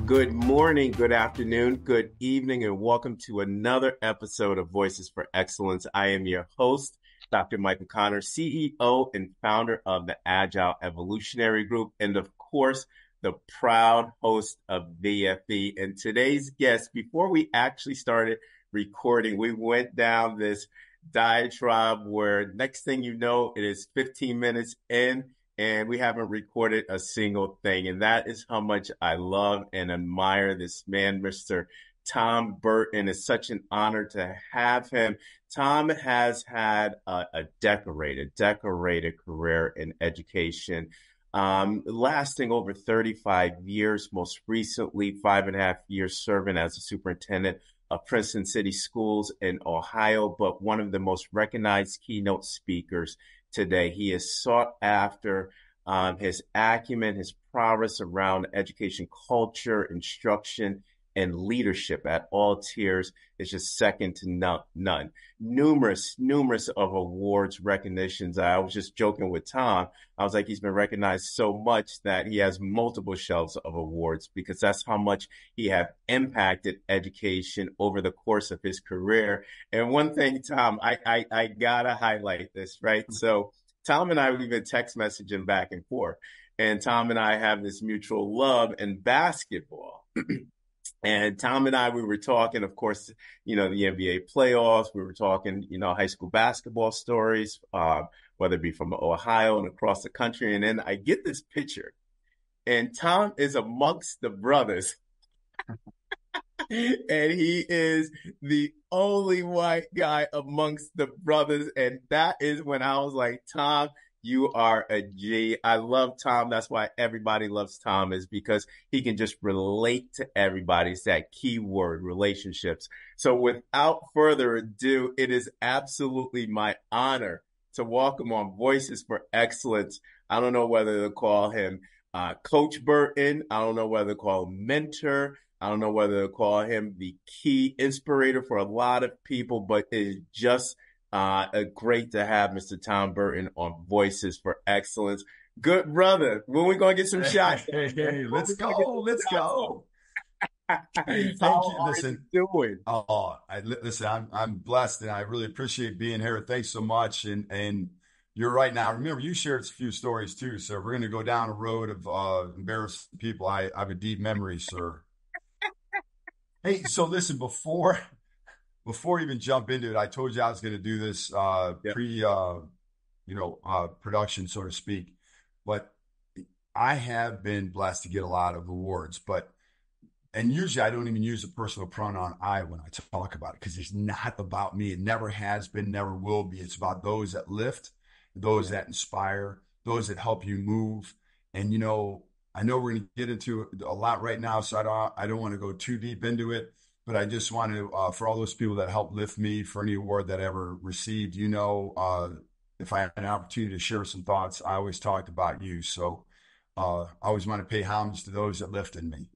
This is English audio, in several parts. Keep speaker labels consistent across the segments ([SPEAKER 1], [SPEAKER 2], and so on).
[SPEAKER 1] Good morning, good afternoon, good evening, and welcome to another episode of Voices for Excellence. I am your host, Dr. Michael Connor, CEO and founder of the Agile Evolutionary Group, and of course, the proud host of VFE. And today's guest, before we actually started recording, we went down this diatribe where next thing you know, it is 15 minutes in, and we haven't recorded a single thing. And that is how much I love and admire this man, Mr. Tom Burton. It's such an honor to have him. Tom has had a decorated career in education, lasting over 35 years, most recently 5.5 years serving as a superintendent of Princeton City Schools in Ohio, but one of the most recognized keynote speakers today. He is sought after. His acumen, his prowess around education culture, instruction, and leadership at all tiers is just second to none. Numerous of awards, recognitions. I was just joking with Tom. I was like, he's been recognized so much that he has multiple shelves of awards because that's how much he have impacted education over the course of his career. And one thing, Tom, I gotta highlight this, right? So Tom and I, we've been text messaging back and forth, and Tom and I have this mutual love in basketball. And Tom and I, we were talking, of course, the NBA playoffs. We were talking, high school basketball stories, whether it be from Ohio and across the country. And then I get this picture, and Tom is amongst the brothers. And he is the only white guy amongst the brothers. And that is when I was like, Tom, you are a G. I love Tom. That's why everybody loves Tom, is because he can just relate to everybody. It's that key word, relationships. So without further ado, it is absolutely my honor to welcome on Voices for Excellence. I don't know whether to call him Coach Burton. I don't know whether to call him mentor. I don't know whether to call him the key inspirator for a lot of people, but it is just great to have Mr. Tom Burton on Voices for Excellence. Good brother. When we going to get some shots?
[SPEAKER 2] Hey, let's go. Let's go. Thank you. Listen, I'm blessed, and I really appreciate being here. Thanks so much. And you're right. Now, remember, you shared a few stories too, so we're going to go down a road of embarrassing people. I have a deep memory, sir. Hey, so listen, before we even jump into it, I told you I was going to do this production, so to speak. But I have been blessed to get a lot of awards, and usually I don't even use a personal pronoun I when I talk about it, because it's not about me. It never has been, never will be. It's about those that lift, those that inspire, those that help you move. And I know we're going to get into a lot right now, so I don't want to go too deep into it, but I just want to, for all those people that helped lift me for any award that I ever received, if I had an opportunity to share some thoughts, I always talked about you. So I always want to pay homage to those that lifted me.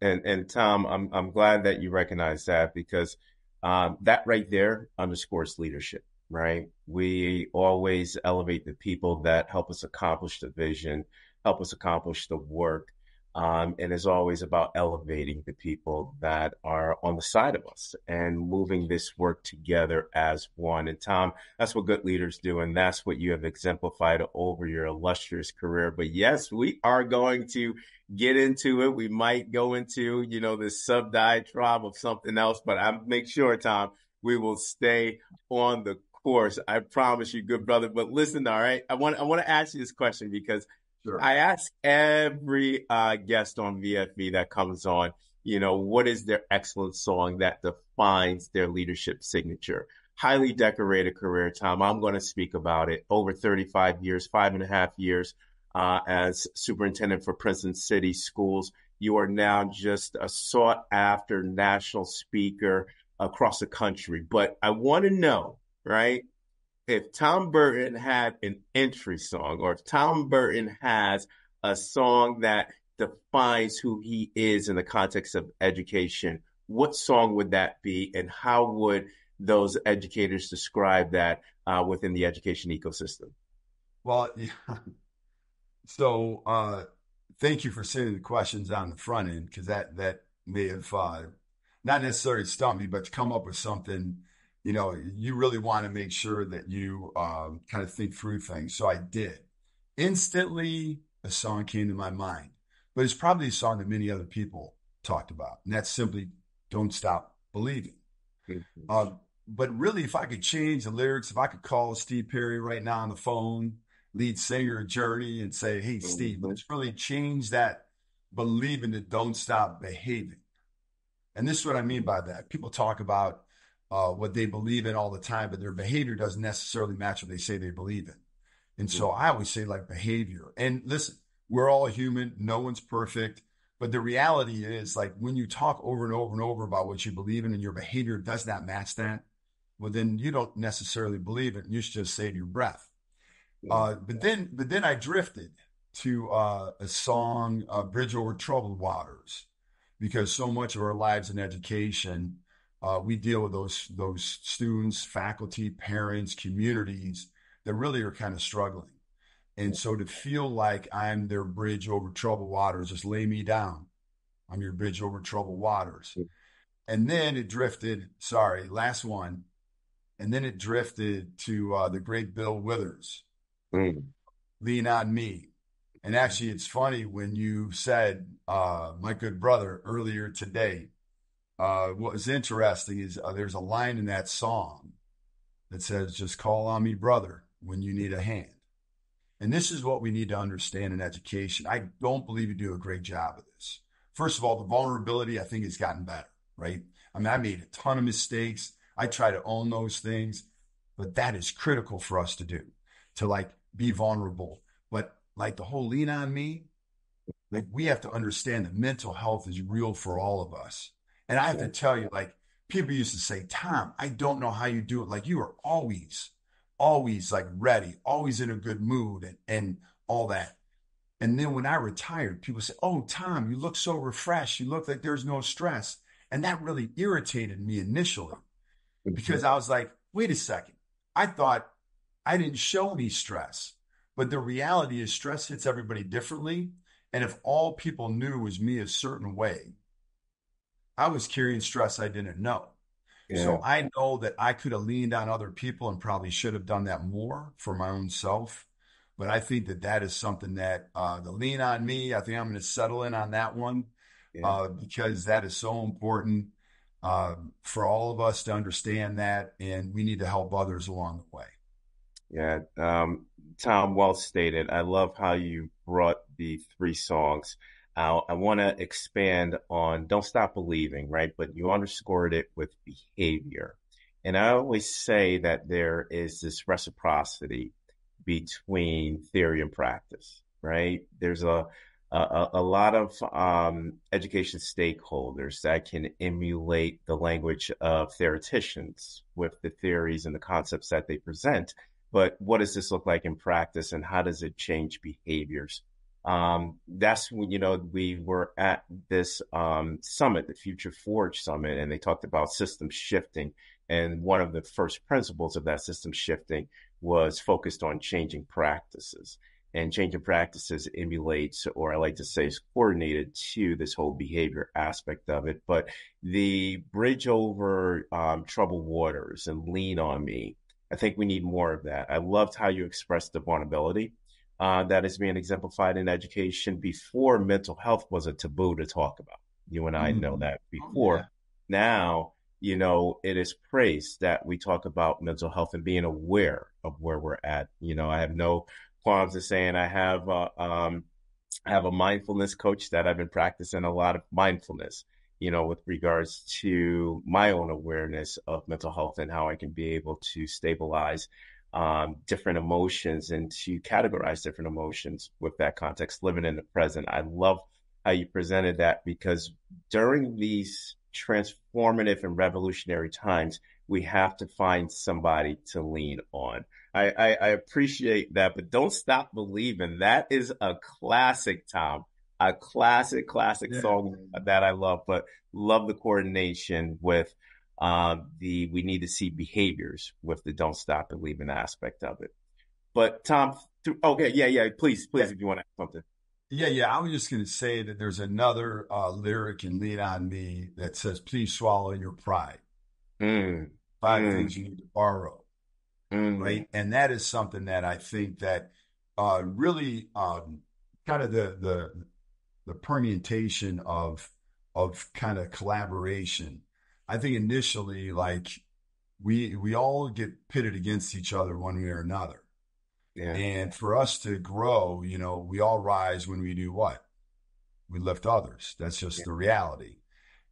[SPEAKER 1] And Tom, I'm glad that you recognize that, because that right there underscores leadership, right? We always elevate the people that help us accomplish the vision, help us accomplish the work. And it's always about elevating the people that are on the side of us and moving this work together as one. And Tom, that's what good leaders do. And that's what you have exemplified over your illustrious career. But yes, we are going to get into it. We might go into, this sub diatribe of something else, but I make sure, Tom, we will stay on the course. I promise you, good brother. But listen, all right, I want to ask you this question, because sure, I ask every guest on VFB that comes on, what is their excellent song that defines their leadership signature? Highly decorated career, Tom. I'm going to speak about it. Over 35 years, 5.5 years as superintendent for Princeton City Schools. You are now just a sought after national speaker across the country. But I want to know, right, if Tom Burton had an entry song, or if Tom Burton has a song that defines who he is in the context of education, what song would that be, and how would those educators describe that within the education ecosystem?
[SPEAKER 2] Well, yeah. So thank you for sending the questions on the front end because that may have not necessarily stumped me, but to come up with something, you really want to make sure that you kind of think through things. So I did. Instantly, a song came to my mind, but it's probably a song that many other people talked about, and that's simply "Don't Stop Believing."
[SPEAKER 1] Mhm.
[SPEAKER 2] Uh, but really, if I could change the lyrics, if I could call Steve Perry right now on the phone, lead singer of Journey, and say, "Hey, Steve,
[SPEAKER 1] Mhm.
[SPEAKER 2] let's really change that believing to don't stop behaving." And this is what I mean by that. People talk about what they believe in all the time, but their behavior doesn't necessarily match what they say they believe in. And so I always say like behavior. And listen, we're all human. No one's perfect. But the reality is like when you talk over and over and over about what you believe in and your behavior does not match that, well, then you don't necessarily believe it. And you should just save your breath.
[SPEAKER 1] Mhm.
[SPEAKER 2] But then I drifted to a song, "Bridge Over Troubled Waters," because so much of our lives in education, we deal with those students, faculty, parents, communities that really are kind of struggling. And so to feel like I'm their bridge over troubled waters, just lay me down. I'm your bridge over troubled waters. And then it drifted, sorry, last one. And then it drifted to the great Bill Withers,
[SPEAKER 1] Mhm.
[SPEAKER 2] "Lean on Me." And actually, it's funny when you said, "my good brother," earlier today. What was interesting is there's a line in that song that says, "Just call on me, brother, when you need a hand." And this is what we need to understand in education. I don't believe you do a great job of this. First of all, the vulnerability, I think, has gotten better, right? I mean, I made a ton of mistakes. I try to own those things, but that is critical for us to do, to like be vulnerable. But like the whole "lean on me," like we have to understand that mental health is real for all of us. And I have to tell you, like people used to say, "Tom, I don't know how you do it." Like you are always like ready, always in a good mood and all that. And then when I retired, people say, "Oh, Tom, you look so refreshed. You look like there's no stress." And that really irritated me initially
[SPEAKER 1] Mhm.
[SPEAKER 2] because I was like, wait a second. I thought I didn't show any stress. But the reality is stress hits everybody differently. And if all people knew was me a certain way, I was carrying stress I didn't know.
[SPEAKER 1] Yeah.
[SPEAKER 2] So I know that I could have leaned on other people and probably should have done that more for my own self. But I think that that is something that the "lean on me," I think I'm going to settle in on that one
[SPEAKER 1] Yeah.
[SPEAKER 2] because that is so important for all of us to understand that. And we need to help others along the way.
[SPEAKER 1] Yeah, Tom, well stated. I love how you brought the three songs. I want to expand on "Don't Stop Believing," right? But you underscored it with behavior. And I always say that there is this reciprocity between theory and practice, right? There's a lot of education stakeholders that can emulate the language of theoreticians with the theories and the concepts that they present, but what does this look like in practice and how does it change behaviors? That's when, we were at this summit, the Future Forge Summit, and they talked about system shifting. And one of the first principles of that system shifting was focused on changing practices. And changing practices emulates, or I like to say, is coordinated to this whole behavior aspect of it. But the bridge over troubled waters and "lean on me," I think we need more of that. I loved how you expressed the vulnerability that is being exemplified in education. Before, mental health was a taboo to talk about. You and I know
[SPEAKER 2] Mhm.
[SPEAKER 1] that
[SPEAKER 2] Oh, yeah.
[SPEAKER 1] before. Now, it is praised that we talk about mental health and being aware of where we're at. I have no qualms in saying I have a mindfulness coach that I've been practicing a lot of mindfulness, with regards to my own awareness of mental health and how I can be able to stabilize different emotions and to categorize different emotions with that context, living in the present. I love how you presented that because during these transformative and revolutionary times, we have to find somebody to lean on. I appreciate that, but "Don't Stop Believing." That is a classic, Tom. A classic
[SPEAKER 2] Yeah.
[SPEAKER 1] song that I love, but love the coordination with the we need to see behaviors with the "Don't Stop Believing" aspect of it. But Tom, okay, yeah, please,
[SPEAKER 2] Yeah.
[SPEAKER 1] if you want to add something.
[SPEAKER 2] Yeah. I was just going to say that there's another lyric in Lean on Me that says, please swallow your pride.
[SPEAKER 1] Mm,
[SPEAKER 2] Five
[SPEAKER 1] mm,
[SPEAKER 2] things you need to borrow,
[SPEAKER 1] mm.
[SPEAKER 2] right? And that is something that I think that really kind of the permutation of kind of collaboration. I think initially, like we all get pitted against each other one way or another.
[SPEAKER 1] Yeah,
[SPEAKER 2] And for us to grow, we all rise when we do what? We lift others. That's just
[SPEAKER 1] yeah,
[SPEAKER 2] the reality.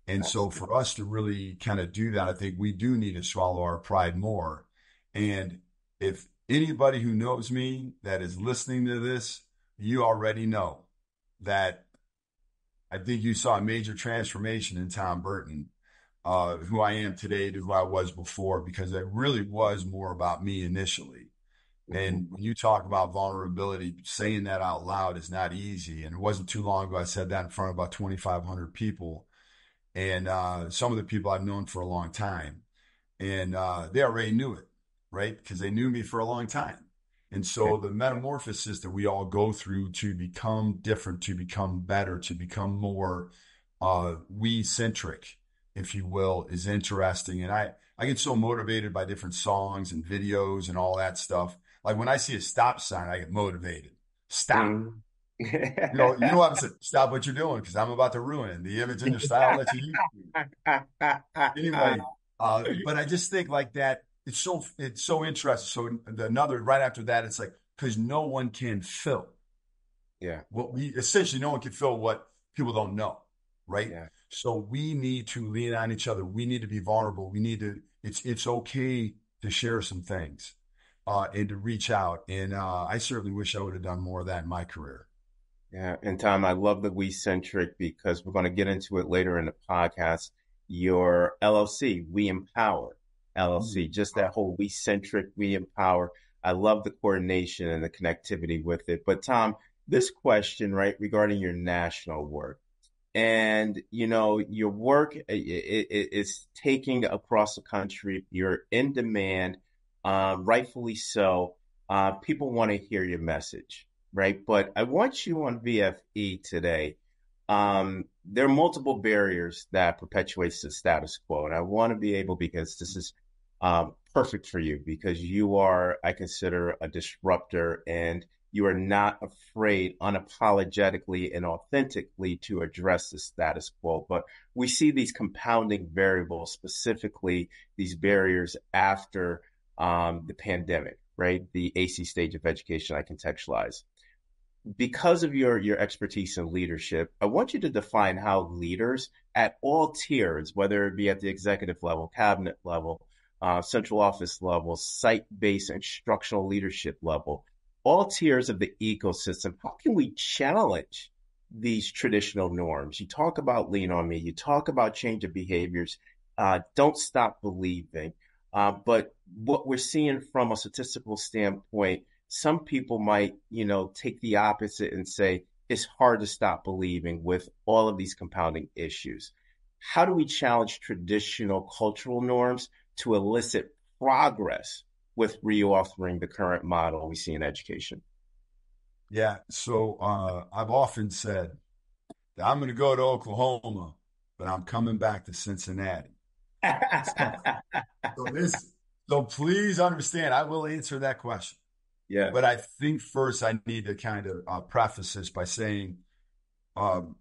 [SPEAKER 2] And so
[SPEAKER 1] absolutely.
[SPEAKER 2] for us to really kind of do that, I think we do need to swallow our pride more. And if anybody who knows me that is listening to this, you already know that I think you saw a major transformation in Tom Burton, who I am today to who I was before, because it really was more about me initially.
[SPEAKER 1] Mhm.
[SPEAKER 2] And when you talk about vulnerability, saying that out loud is not easy. And it wasn't too long ago I said that in front of about 2,500 people. And some of the people I've known for a long time. And they already knew it, right? Because they knew me for a long time. And
[SPEAKER 1] Yeah.
[SPEAKER 2] so the metamorphosis that we all go through to become different, to become better, to become more we-centric, if you will, is interesting. And I get so motivated by different songs and videos and all that stuff. Like when I see a stop sign, I get motivated. Stop.
[SPEAKER 1] Mm.
[SPEAKER 2] You know what I'm saying? Stop what you're doing because I'm about to ruin it. The image and your style that you use. Anyway, but I just think like that. It's so interesting. So another right after that, it's like because no one can fill
[SPEAKER 1] Yeah,
[SPEAKER 2] what we essentially no one can fill what people don't know, right?
[SPEAKER 1] yeah.
[SPEAKER 2] So we need to lean on each other. We need to be vulnerable. We need to. It's okay to share some things, and to reach out. And I certainly wish I would have done more of that in my career.
[SPEAKER 1] Yeah, and Tom, I love the we centric because we're going to get into it later in the podcast. Your LLC, We Empower LLC, just that whole we centric, we empower. I love the coordination and the connectivity with it. But Tom, this question, right, regarding your national work and your work is taking across the country. You're in demand, rightfully so. People want to hear your message, right? But I want you on VFE today. There are multiple barriers that perpetuates the status quo, and I want to be able because this is perfect for you because you are, I consider, a disruptor and you are not afraid unapologetically and authentically to address the status quo. But we see these compounding variables, specifically these barriers after the pandemic, right? The AC stage of education I contextualize. Because of your expertise in leadership, I want you to define how leaders at all tiers, whether it be at the executive level, cabinet level, central office level, site-based instructional leadership level, all tiers of the ecosystem, how can we challenge these traditional norms? You talk about lean on me, you talk about change of behaviors, don't stop believing. But what we're seeing from a statistical standpoint, some people might, take the opposite and say it's hard to stop believing with all of these compounding issues. How do we challenge traditional cultural norms to elicit progress with reauthoring the current model we see in education?
[SPEAKER 2] Yeah. So I've often said that I'm going to go to Oklahoma, but I'm coming back to Cincinnati. So, so this, so please understand, I will answer that question.
[SPEAKER 1] Yeah.
[SPEAKER 2] But I think first I need to kind of preface this by saying, um,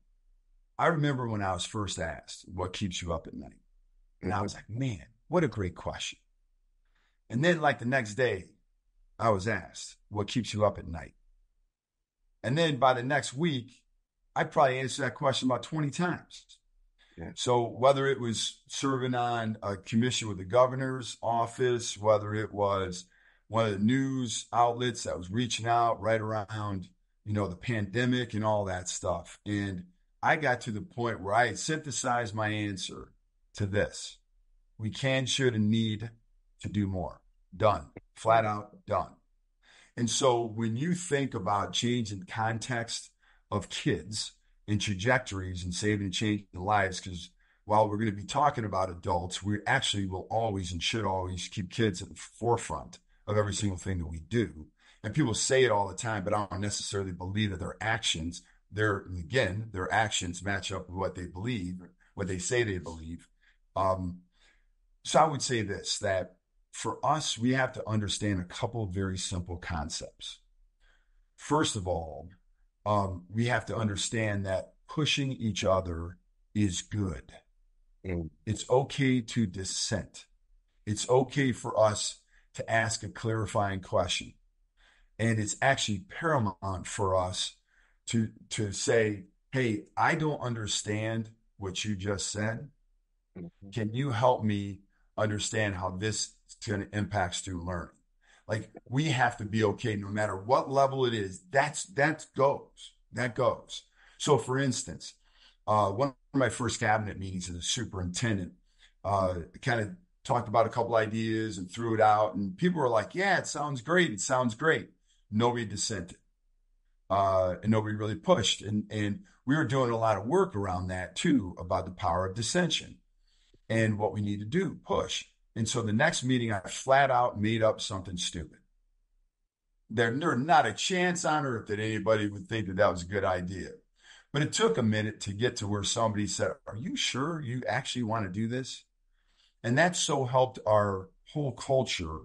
[SPEAKER 2] I remember when I was first asked, what keeps you up at night? And I
[SPEAKER 1] Mm-hmm.
[SPEAKER 2] was like, man, what a great question. And then like the next day, I was asked, what keeps you up at night? And then by the next week, I probably answered that question about 20 times.
[SPEAKER 1] Yeah.
[SPEAKER 2] So whether it was serving on a commission with the governor's office, whether it was one of the news outlets that was reaching out right around, the pandemic and all that stuff. And I got to the point where I had synthesized my answer to this. We can, should, and need to do more. Done. Flat out done. And so when you think about change in context of kids and trajectories and saving and changing lives, because while we're going to be talking about adults, we actually will always and should always keep kids at the forefront of every single thing that we do. And people say it all the time, but I don't necessarily believe that their actions their actions match up with what they believe, what they say they believe. So I would say this, that for us, we have to understand a couple of very simple concepts. First of all, we have to understand that pushing each other is good.
[SPEAKER 1] Mm.
[SPEAKER 2] It's okay to dissent. It's okay for us to ask a clarifying question. And it's actually paramount for us to say, hey, I don't understand what you just said.
[SPEAKER 1] Mhm.
[SPEAKER 2] Can you help me understand how this is going to impact student learning? Like we have to be okay no matter what level it is. That goes. So for instance, one of my first cabinet meetings as a superintendent, kind of talked about a couple ideas and threw it out, and people were like, yeah, it sounds great. It sounds great. Nobody dissented. And nobody really pushed. And we were doing a lot of work around that too, about the power of dissension and what we need to do, push. And so the next meeting, I flat out made up something stupid. There's not a chance on earth that anybody would think that that was a good idea. But it took a minute to get to where somebody said, are you sure you actually want to do this? And that so helped our whole culture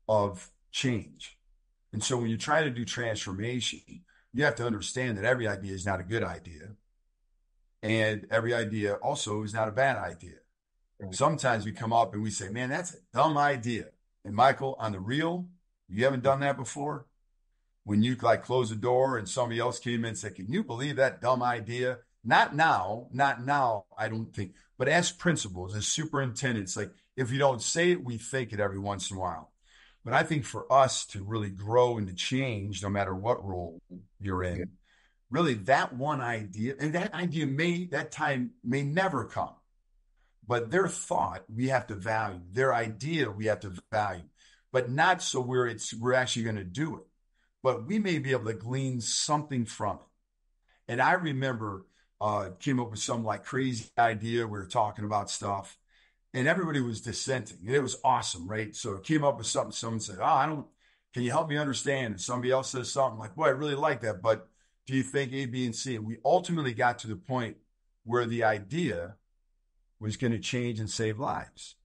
[SPEAKER 2] of change. And so when you try to do transformation, you have to understand that every idea is not a good idea. And every idea also is not a bad idea.
[SPEAKER 1] Right.
[SPEAKER 2] Sometimes we come up and we say, man, that's a dumb idea. And Michael, on the real, you haven't done that before? When you like close the door and somebody else came in and said, can you believe that dumb idea? Not now, I don't think. But as principals, as superintendents, like if you don't say it, we think it every once in a while. But I think for us to really grow and to change, no matter what role you're in, really that one idea, and that idea that time may never come. But their thought we have to value, their idea we have to value, but not so we're actually going to do it. But we may be able to glean something from it. And I remember came up with some like crazy idea. We were talking about stuff, and everybody was dissenting. And it was awesome, right? So it came up with something. Someone said, can you help me understand? And somebody else says something like, boy, I really like that, but do you think A, B, and C? And we ultimately got to the point where the idea was going to change and save lives.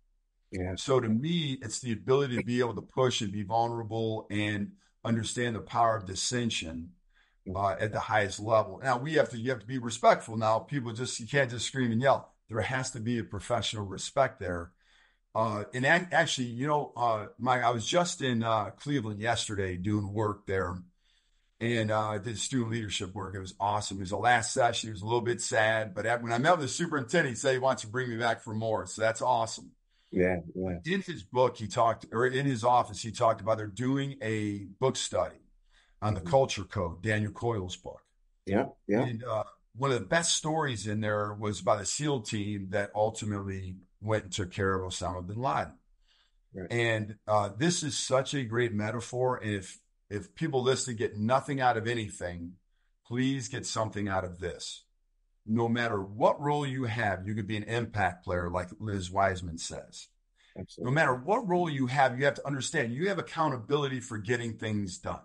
[SPEAKER 1] Yeah.
[SPEAKER 2] So to me, it's the ability to be able to push and be vulnerable and understand the power of dissension at the highest level. Now you have to be respectful. Now you can't just scream and yell. There has to be a professional respect there. And actually, Mike, I was just in Cleveland yesterday doing work there, and I did student leadership work. It was awesome. It was the last session. It was a little bit sad, but when I met with the superintendent, he said he wants to bring me back for more. So that's awesome.
[SPEAKER 1] Yeah.
[SPEAKER 2] In his book, in his office, he talked about they're doing a book study on the culture code, Daniel Coyle's book.
[SPEAKER 1] Yeah.
[SPEAKER 2] And one of the best stories in there was about a SEAL team that ultimately went and took care of Osama bin Laden. Right. And this is such a great metaphor. And if people listening get nothing out of anything, please get something out of this. No matter what role you have, you could be an impact player, like Liz Wiseman says. Absolutely. No matter what role you have to understand you have accountability for getting things done.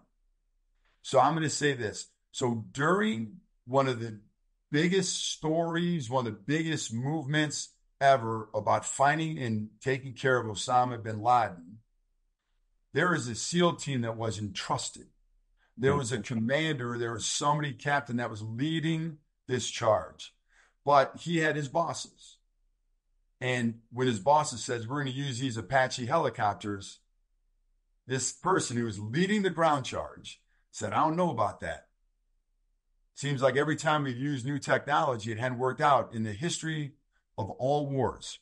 [SPEAKER 2] So I'm going to say this. So during one of the biggest stories, one of the biggest movements ever about finding and taking care of Osama bin Laden, there is a SEAL team that was entrusted. There was a commander, there was somebody, captain, that was leading this charge. But he had his bosses. And when his bosses says, we're going to use these Apache helicopters, this person who was leading the ground charge said, I don't know about that. Seems like every time we've used new technology, it hadn't worked out in the history of all wars.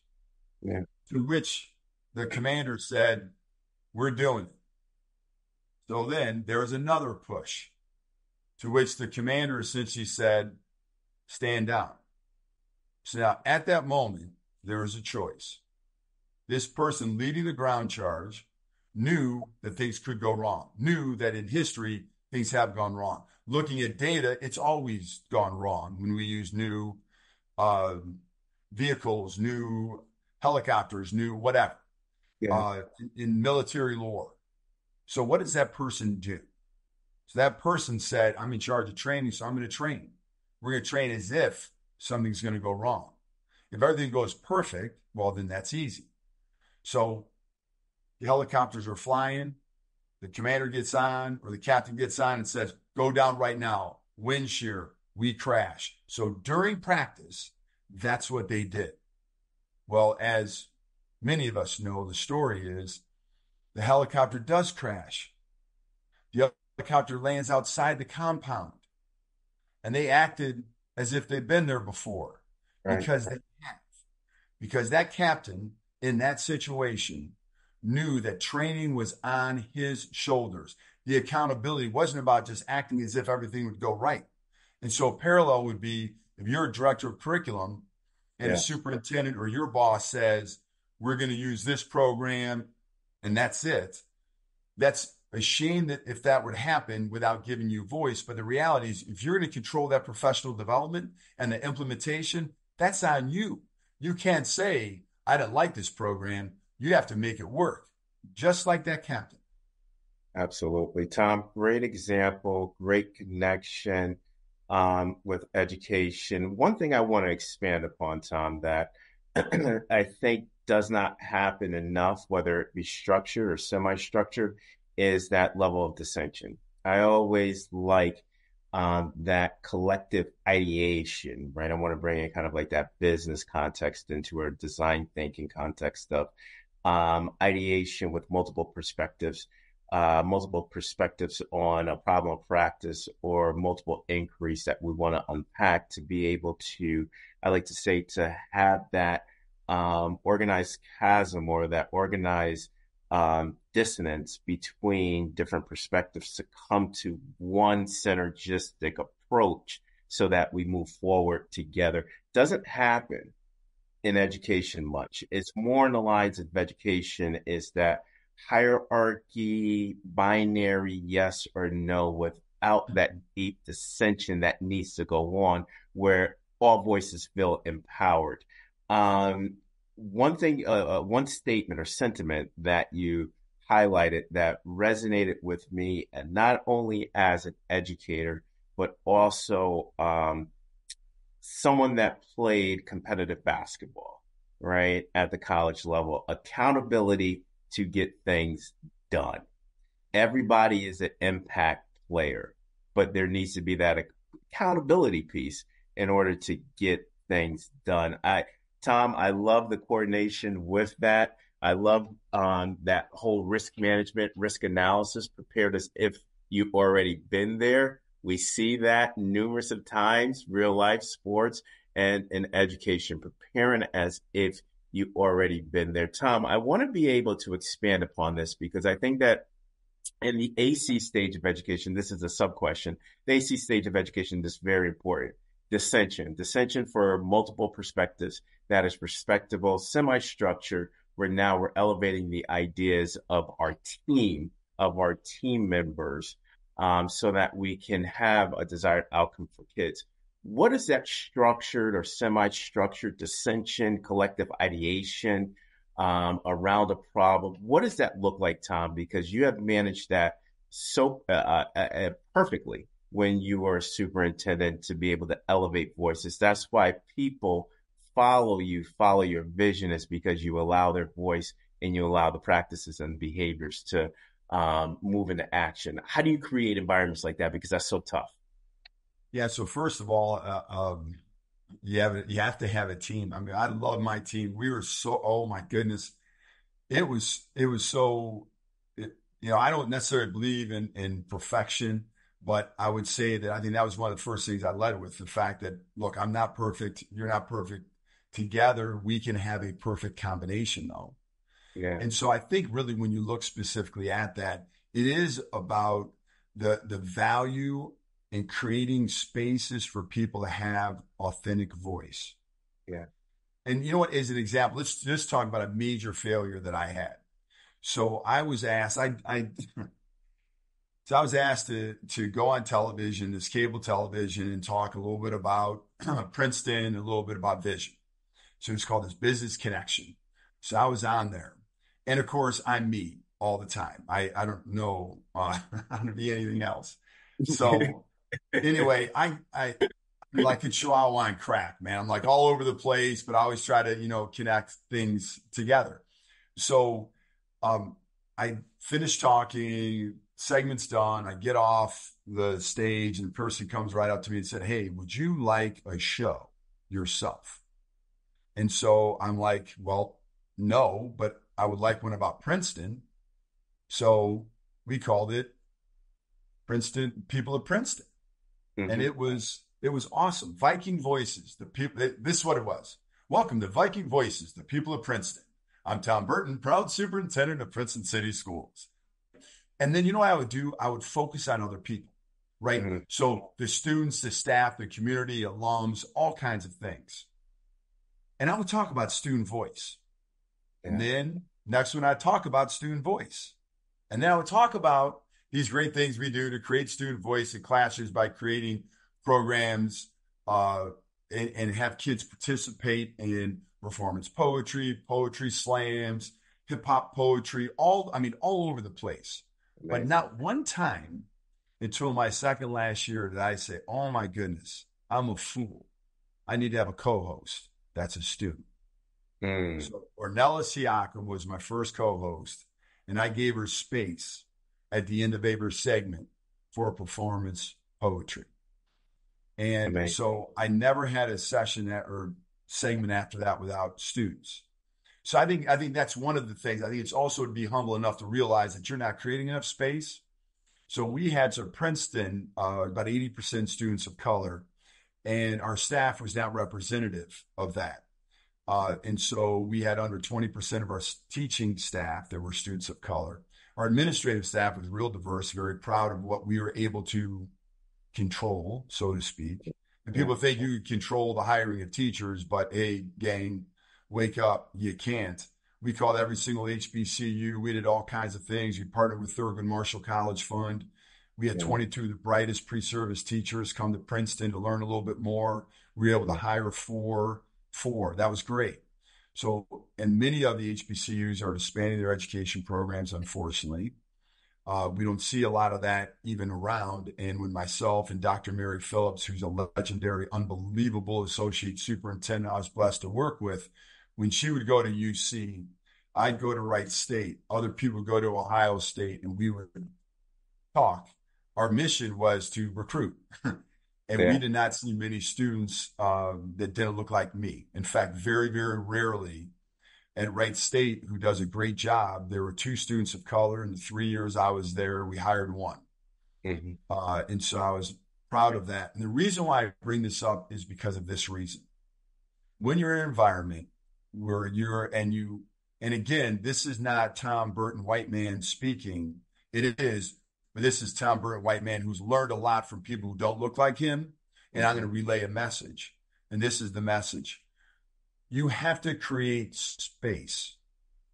[SPEAKER 2] Yeah. To which the commander said, we're doing it. So then there was another push, to which the commander essentially said, stand down. So now at that moment, there was a choice. This person leading the ground charge knew that things could go wrong, knew that in history, things have gone wrong. Looking at data, it's always gone wrong when we use new vehicles, new helicopters, new whatever, in military lore. So what does that person do? So that person said, I'm in charge of training, so I'm going to train. We're going to train as if something's going to go wrong. If everything goes perfect, well, then that's easy. So the helicopters are flying. The commander gets on or the captain gets on and says, go down right now. Wind shear, we crash. So during practice, that's what they did. Well, as many of us know, the story is the helicopter does crash. The helicopter lands outside the compound. And they acted as if they'd been there before
[SPEAKER 1] Right.
[SPEAKER 2] because they have. Because that captain in that situation knew that training was on his shoulders. The accountability wasn't about just acting as if everything would go right. And so a parallel would be if you're a director of curriculum and a
[SPEAKER 1] Yeah.
[SPEAKER 2] superintendent or your boss says, we're going to use this program and that's it. That's a shame that if that would happen without giving you voice. But the reality is if you're going to control that professional development and the implementation, that's on you. You can't say, I didn't like this program. You have to make it work, just like that captain.
[SPEAKER 1] Absolutely. Tom, great example, great connection with education. One thing I want to expand upon, Tom, that I think does not happen enough, whether it be structured or semi-structured, is that level of dissension. I always like that collective ideation, right? I want to bring in kind of like that business context into our design thinking context of ideation with multiple perspectives on a problem of practice or multiple inquiries that we want to unpack to be able to, I like to say, to have that organized chasm or that organized dissonance between different perspectives to come to one synergistic approach so that we move forward together. Doesn't happen in education much. It's more in the lines of education is that hierarchy, binary, yes or no, without that deep dissension that needs to go on where all voices feel empowered. One statement or sentiment that you highlighted that resonated with me, and not only as an educator, but also someone that played competitive basketball, right, at the college level, accountability to get things done. Everybody is an impact player, but there needs to be that accountability piece in order to get things done. Tom, I love the coordination with that. I love that whole risk management, risk analysis, prepared as if you've already been there. We see that numerous of times, real life sports and in education, preparing as if you've already been there. Tom, I want to be able to expand upon this because I think that in the AC stage of education, this is a sub question. The AC stage of education is very important. Dissension for multiple perspectives that is respectable, semi-structured, where now we're elevating the ideas of our team members, so that we can have a desired outcome for kids. What is that structured or semi-structured dissension, collective ideation around a problem? What does that look like, Tom? Because you have managed that so perfectly when you were a superintendent to be able to elevate voices. That's why people follow your vision is because you allow their voice and you allow the practices and behaviors to move into action. How do you create environments like that? Because that's so tough.
[SPEAKER 2] Yeah. So first of all, you have to have a team. I mean, I love my team. We were so, oh my goodness. It was so, I don't necessarily believe in perfection, but I would say that I think that was one of the first things I led with the fact that, look, I'm not perfect. You're not perfect. Together, we can have a perfect combination though.
[SPEAKER 1] Yeah.
[SPEAKER 2] And so I think really when you look specifically at that, it is about the value in creating spaces for people to have authentic voice.
[SPEAKER 1] Yeah.
[SPEAKER 2] And you know what, as an example, let's just talk about a major failure that I had. So I was asked, so I was asked to go on television, this cable television, and talk a little bit about Princeton and a little bit about vision. So it's called this business connection. So I was on there. And of course, I'm me all the time. I don't know how to be anything else. So anyway, like a chihuahua on crack, man. I'm like all over the place, but I always try to, connect things together. So I finish talking, segment's done. I get off the stage and the person comes right up to me and said, "Hey, would you like a show yourself?" And so I'm like, "Well, no, but I would like one about Princeton." So we called it Princeton, People of Princeton. And it was awesome. Viking Voices, the people, this is what it was. "Welcome to Viking Voices, the people of Princeton. I'm Tom Burton, proud superintendent of Princeton City Schools." And then, what I would do? I would focus on other people, right?
[SPEAKER 1] Mm-hmm.
[SPEAKER 2] So the students, the staff, the community, alums, all kinds of things. And I would talk about student voice. Yeah. And then next one, I'd talk about student voice. And then I would talk about these great things we do to create student voice in classrooms by creating programs and have kids participate in performance poetry, poetry slams, hip hop poetry, all over the place. Amazing. But not one time until my second last year did I say, "Oh my goodness, I'm a fool. I need to have a co-host that's a student." So Ornella Siakam was my first co-host, and I gave her space at the end of every segment for performance poetry. And amazing. So I never had a session or segment after that without students. So I think that's one of the things. I think it's also to be humble enough to realize that you're not creating enough space. So we had some Princeton, about 80% students of color, and our staff was not representative of that. And so we had under 20% of our teaching staff that were students of color. Our administrative staff was real diverse, very proud of what we were able to control, so to speak. And people think you can control the hiring of teachers, but hey, gang, wake up, you can't. We called every single HBCU. We did all kinds of things. We partnered with Thurgood Marshall College Fund. We had 22 of the brightest pre-service teachers come to Princeton to learn a little bit more. We were able to hire four. That was great. So, and many of the HBCUs are expanding their education programs, unfortunately. We don't see a lot of that even around. And when myself and Dr. Mary Phillips, who's a legendary, unbelievable associate superintendent I was blessed to work with, when she would go to UC, I'd go to Wright State. Other people would go to Ohio State, and we would talk. Our mission was to recruit. And we did not see many students that didn't look like me. In fact, very, very rarely at Wright State, who does a great job, there were 2 students of color. In the 3 years I was there, we hired 1. And so I was proud of that. And the reason why I bring this up is because of this reason. When you're in an environment where and again, this is not Tom Burton, white man speaking. It is, but this is Tom Burton, white man, who's learned a lot from people who don't look like him. And I'm going to relay a message. And this is the message. You have to create space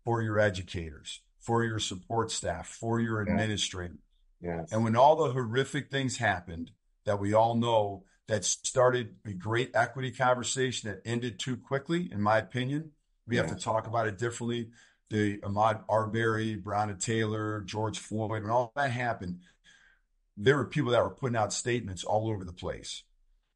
[SPEAKER 2] for your educators, for your support staff, for your administrators. Yes. And when all the horrific things happened that we all know that started a great equity conversation that ended too quickly, in my opinion, we have to talk about it differently. The Ahmaud Arbery, Breonna Taylor, George Floyd, when all that happened, there were people that were putting out statements all over the place.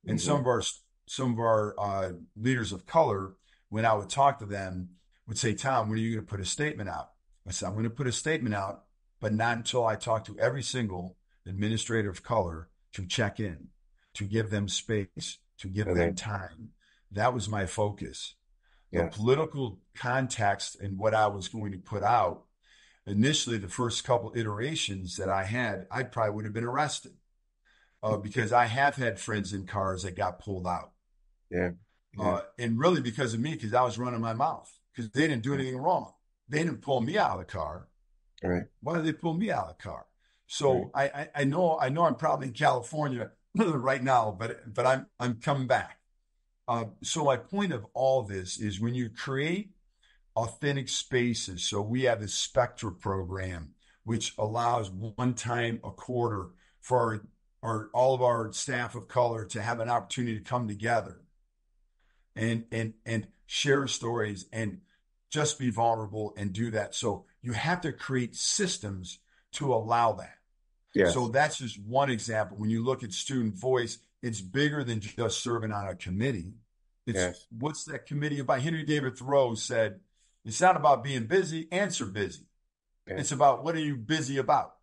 [SPEAKER 2] And some of our leaders of color, when I would talk to them, would say, "Tom, when are you going to put a statement out?" I said, "I'm going to put a statement out, but not until I talk to every single administrator of color to check in, to give them space, to give them time." That was my focus. The political context and what I was going to put out, initially, the first couple iterations that I had, I probably would have been arrested because I have had friends in cars that got pulled out. And really because of me, because I was running my mouth, because they didn't do anything wrong. They didn't pull me out of the car. Why did they pull me out of the car? So I know I'm probably in California right now, but I'm coming back. So my point of all this is when you create authentic spaces. So we have this Spectra program, which allows one time a quarter for all of our staff of color to have an opportunity to come together and share stories and just be vulnerable and do that. So you have to create systems to allow that. So that's just one example. When you look at student voice, it's bigger than just serving on a committee. It's
[SPEAKER 1] Yes.
[SPEAKER 2] what's that committee about? Henry David Thoreau said, it's not about being busy, answer busy.
[SPEAKER 1] Yes.
[SPEAKER 2] It's about what are you busy about,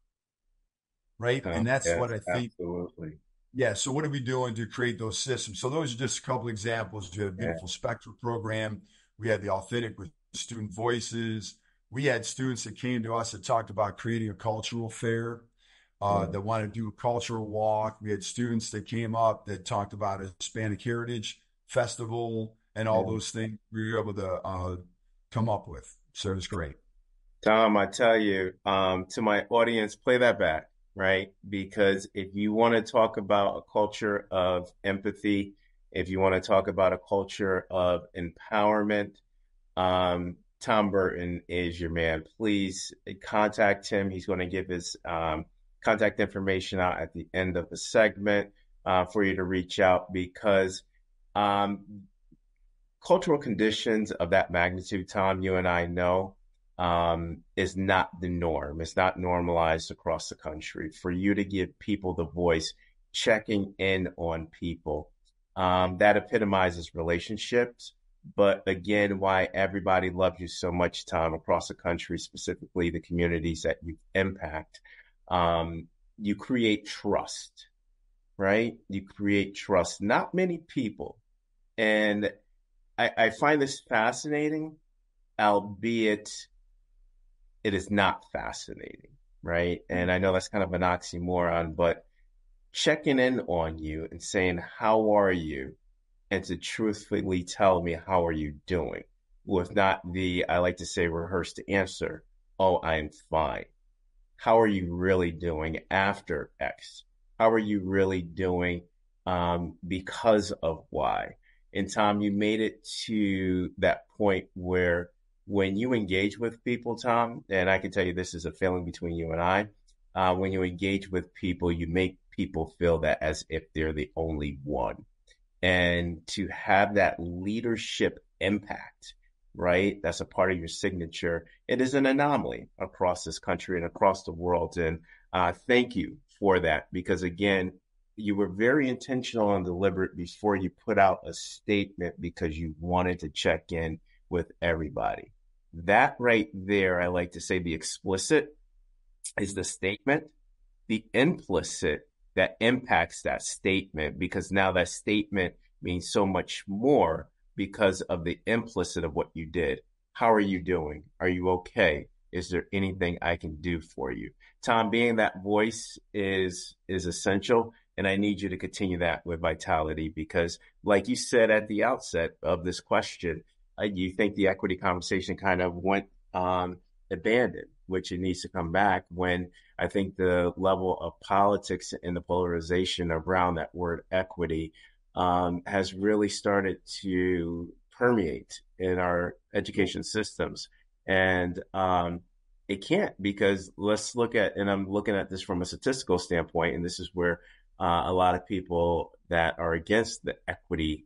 [SPEAKER 2] right? And that's
[SPEAKER 1] Yes.
[SPEAKER 2] what I think.
[SPEAKER 1] Absolutely.
[SPEAKER 2] Yeah. So what are we doing to create those systems? So those are just a couple examples. We had a
[SPEAKER 1] Yeah.
[SPEAKER 2] beautiful Spectra program. We had the Authentic with Student Voices. We had students that came to us that talked about creating a cultural fair, that wanted to do a cultural walk. We had students that came up that talked about a Hispanic Heritage Festival and all
[SPEAKER 1] Yeah.
[SPEAKER 2] those things we were able to come up with. So it was great.
[SPEAKER 1] Tom, I tell you, to my audience, play that back, right? Because if you want to talk about a culture of empathy, if you want to talk about a culture of empowerment, Tom Burton is your man. Please contact him. He's going to give his contact information out at the end of the segment for you to reach out because um, cultural conditions of that magnitude, Tom, you and I know, is not the norm. It's not normalized across the country. For you to give people the voice, checking in on people, that epitomizes relationships. But again, why everybody loves you so much, Tom, across the country, specifically the communities that you impact. You create trust, right? You create trust. Not many people. And I find this fascinating, albeit it is not fascinating, right? And I know that's kind of an oxymoron, but checking in on you and saying, how are you? And to truthfully tell me, how are you doing? With not the, I like to say, rehearsed answer, oh, I'm fine. How are you really doing after X? How are you really doing because of Y? And Tom, you made it to that point where when you engage with people, Tom, and I can tell you this is a feeling between you and I, when you engage with people, you make people feel that as if they're the only one. And to have that leadership impact, right? That's a part of your signature. It is an anomaly across this country and across the world. And thank you for that, because again, you were very intentional and deliberate before you put out a statement because you wanted to check in with everybody. That right there, I like to say the explicit is the statement, the implicit that impacts that statement, because now that statement means so much more because of the implicit of what you did. How are you doing? Are you okay? Is there anything I can do for you? Tom, being that voice is essential, and I need you to continue that with vitality because, like you said at the outset of this question, you think the equity conversation kind of went abandoned, which it needs to come back when I think the level of politics and the polarization around that word equity has really started to permeate in our education systems. And it can't because let's look at, and I'm looking at this from a statistical standpoint, and this is where a lot of people that are against the equity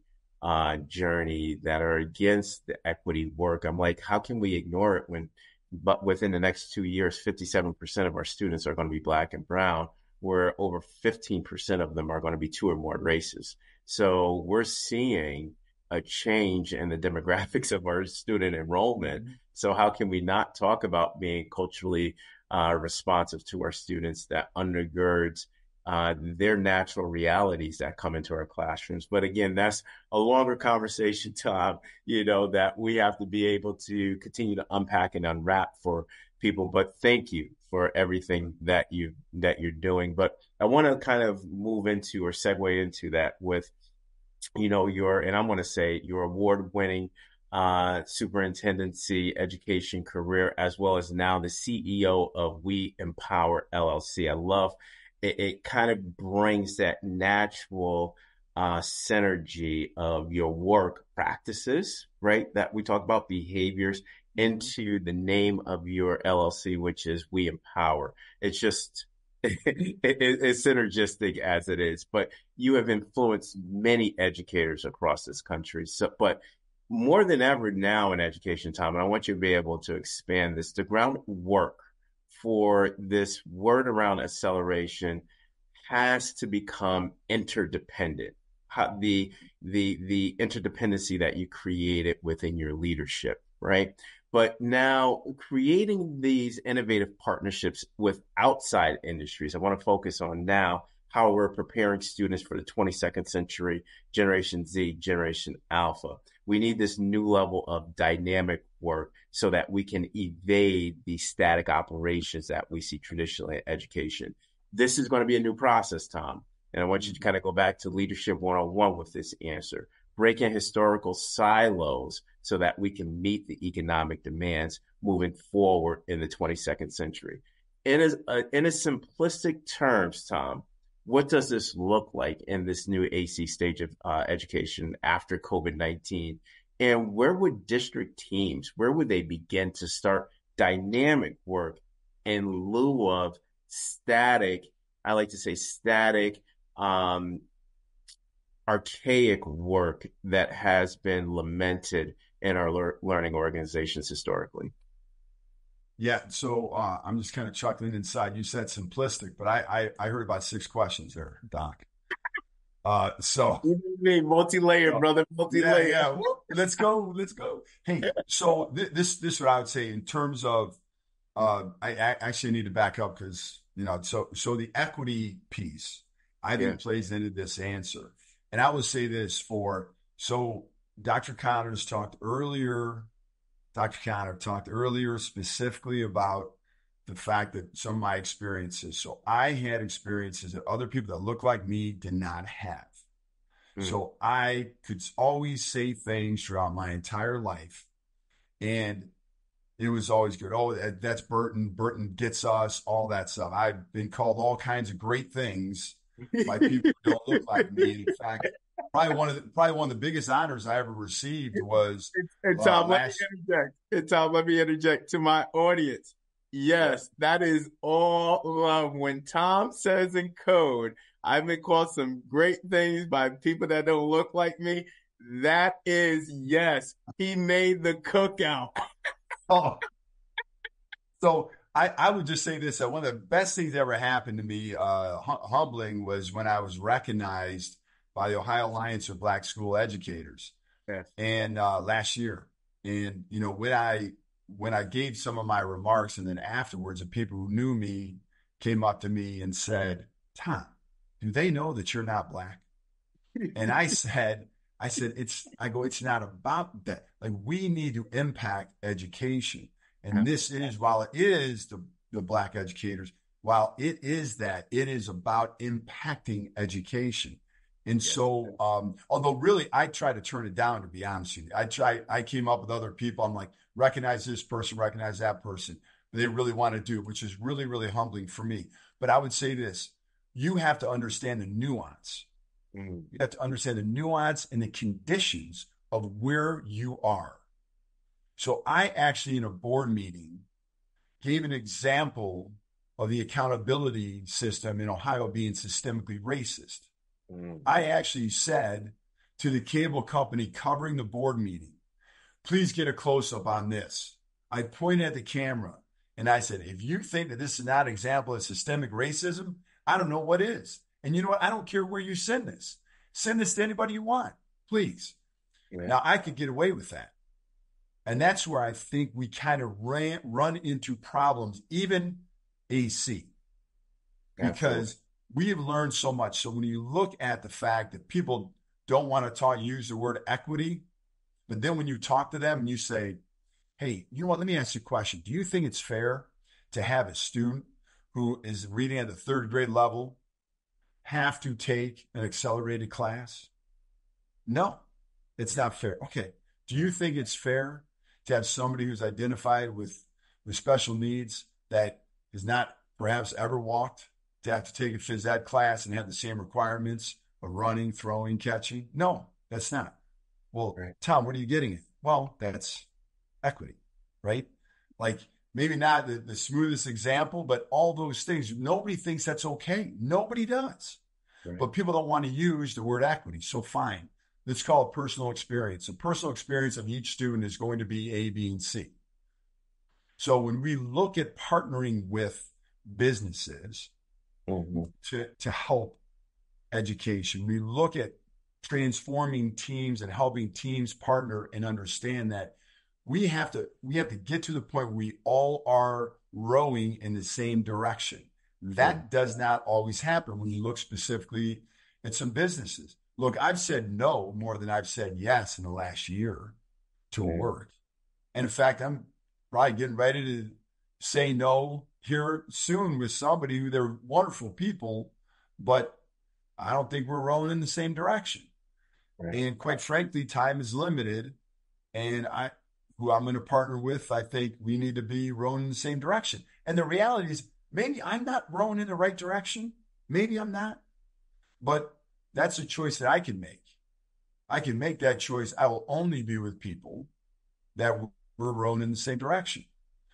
[SPEAKER 1] journey, that are against the equity work, I'm like, how can we ignore it when but within the next 2 years, 57% of our students are going to be Black and brown, where over 15% of them are going to be two or more races. So we're seeing a change in the demographics of our student enrollment. So how can we not talk about being culturally responsive to our students that undergirds their natural realities that come into our classrooms? But again, that's a longer conversation, Tom, that we have to be able to continue to unpack and unwrap for people. But thank you for everything that you're doing. But I want to kind of move into or segue into that with, and I'm going to say your award-winning superintendency education career, as well as now the CEO of We Empower LLC. I love it. It kind of brings that natural synergy of your work practices, right? That we talk about behaviors into the name of your LLC, which is We Empower. It's just it's synergistic as it is, but you have influenced many educators across this country. So, but more than ever now in education, Tom, and I want you to be able to expand this, the groundwork for this word around acceleration has to become interdependent. The interdependency that you created within your leadership, right? But now creating these innovative partnerships with outside industries, I want to focus on now how we're preparing students for the 22nd century, Generation Z, Generation Alpha. We need this new level of dynamic work so that we can evade the static operations that we see traditionally in education. This is going to be a new process, Tom. And I want you to kind of go back to leadership 101 with this answer. Breaking historical silos so that we can meet the economic demands moving forward in the 22nd century. In a simplistic terms, Tom, what does this look like in this new AC stage of education after COVID-19? And where would district teams, where would they begin to start dynamic work in lieu of static, I like to say static, archaic work that has been lamented in our learning organizations historically?
[SPEAKER 2] Yeah, so I'm just kind of chuckling inside. You said simplistic, but I heard about 6 questions there, Doc. So
[SPEAKER 1] Multi-layer, brother, multi-layer.
[SPEAKER 2] Yeah. Let's go. Hey, so this is what I would say in terms of I actually need to back up because so the equity piece I think plays into this answer, and I would say this so Dr. Connor talked earlier specifically about the fact that some of my experiences. So I had experiences that other people that look like me did not have. So I could always say things throughout my entire life, and it was always good. Oh, that's Burton. Burton gets us, all that stuff. I've been called all kinds of great things by people who don't look like me. In fact, probably one of the biggest honors I ever received was.
[SPEAKER 1] And Tom, let me interject to my audience. Yes, that is all love. When Tom says in code, I've been called some great things by people that don't look like me. That is, yes, he made the cookout.
[SPEAKER 2] Oh, so I would just say this, that one of the best things that ever happened to me, humbling, was when I was recognized by the Ohio Alliance of Black School Educators.
[SPEAKER 1] Yes.
[SPEAKER 2] And last year. And, when I gave some of my remarks and then afterwards, the people who knew me came up to me and said, Tom, do they know that you're not Black? And I said, it's not about that. Like, we need to impact education. And this is, while it is the Black educators, while it is that, it is about impacting education. And so, although really I try to turn it down, to be honest with you, I came up with other people. I'm like, recognize this person, recognize that person. They really want to do it, which is really, really humbling for me. But I would say this, you have to understand the nuance. You have to understand the nuance and the conditions of where you are. So I actually, in a board meeting, gave an example of the accountability system in Ohio being systemically racist. I actually said to the cable company covering the board meeting, please get a close-up on this. I pointed at the camera and I said, if you think that this is not an example of systemic racism, I don't know what is. And you know what? I don't care where you send this. Send this to anybody you want, please. Yeah. Now, I could get away with that. And that's where I think we kind of run into problems, even AC. Because we have learned so much. So when you look at the fact that people don't want to use the word equity, but then when you talk to them and you say, hey, you know what, let me ask you a question. Do you think it's fair to have a student who is reading at the 3rd grade level have to take an accelerated class? No, it's not fair. Okay. Do you think it's fair to have somebody who's identified with special needs that has not perhaps ever walked to have to take a phys ed class and have the same requirements of running, throwing, catching? No, that's not. Well, right. Tom, what are you getting at? Well, that's equity, right? Like, maybe not the smoothest example, but all those things. Nobody thinks that's okay. Nobody does. Right. But people don't want to use the word equity. So fine. Let's call it personal experience. The personal experience of each student is going to be A, B, and C. So when we look at partnering with businesses,
[SPEAKER 1] Mhm.
[SPEAKER 2] to help education. We look at transforming teams and helping teams partner and understand that we have to get to the point where we all are rowing in the same direction.
[SPEAKER 1] Mhm.
[SPEAKER 2] That does not always happen when you look specifically at some businesses. Look, I've said no more than I've said yes in the last year to a
[SPEAKER 1] Mhm.
[SPEAKER 2] word. And in fact, I'm probably getting ready to say no here soon with somebody who they're wonderful people, but I don't think we're rolling in the same direction.
[SPEAKER 1] Right.
[SPEAKER 2] And quite frankly, time is limited. And who I'm going to partner with, I think we need to be rowing in the same direction. And the reality is, maybe I'm not rowing in the right direction. Maybe I'm not, but that's a choice that I can make. I can make that choice. I will only be with people that we're rowing in the same direction.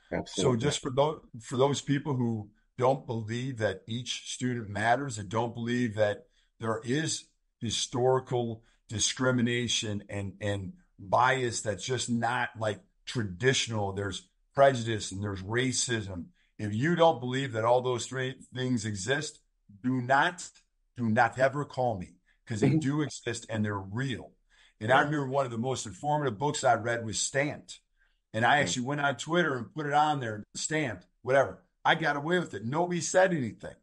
[SPEAKER 2] So
[SPEAKER 1] Absolutely.
[SPEAKER 2] just for those people who don't believe that each student matters and don't believe that there is historical discrimination and bias that's just not like traditional. There's prejudice and there's racism. If you don't believe that all those three things exist, do not do not ever call me because they do exist and they're real. And I
[SPEAKER 1] Right.
[SPEAKER 2] remember one of the most informative books I read was Stamped. And I
[SPEAKER 1] Mhm.
[SPEAKER 2] actually went on Twitter and put it on there, stamped, whatever. I got away with it. Nobody said anything.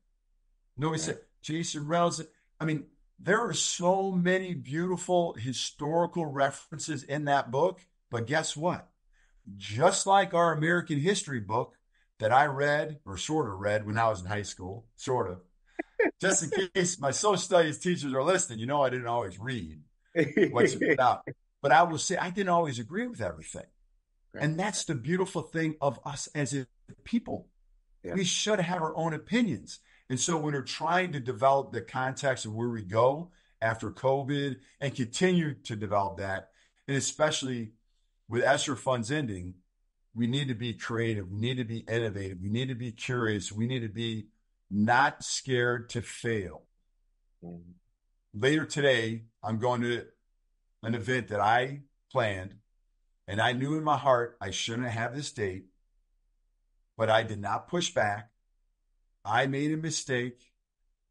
[SPEAKER 2] Nobody
[SPEAKER 1] Right.
[SPEAKER 2] said, Jason Reynolds. I mean, there are so many beautiful historical references in that book. But guess what? Just like our American history book that I read or sort of read when I was in high school, sort of, just in case my social studies teachers are listening, I didn't always read what's out. But I will say I didn't always agree with everything.
[SPEAKER 1] Right.
[SPEAKER 2] And that's the beautiful thing of us as a people.
[SPEAKER 1] Yeah.
[SPEAKER 2] We should have our own opinions. And so when we're trying to develop the context of where we go after COVID and continue to develop that, and especially with ESSER funds ending, we need to be creative. We need to be innovative. We need to be curious. We need to be not scared to fail.
[SPEAKER 1] Mhm.
[SPEAKER 2] Later today, I'm going to an event that I planned, and I knew in my heart I shouldn't have this date, but I did not push back. I made a mistake.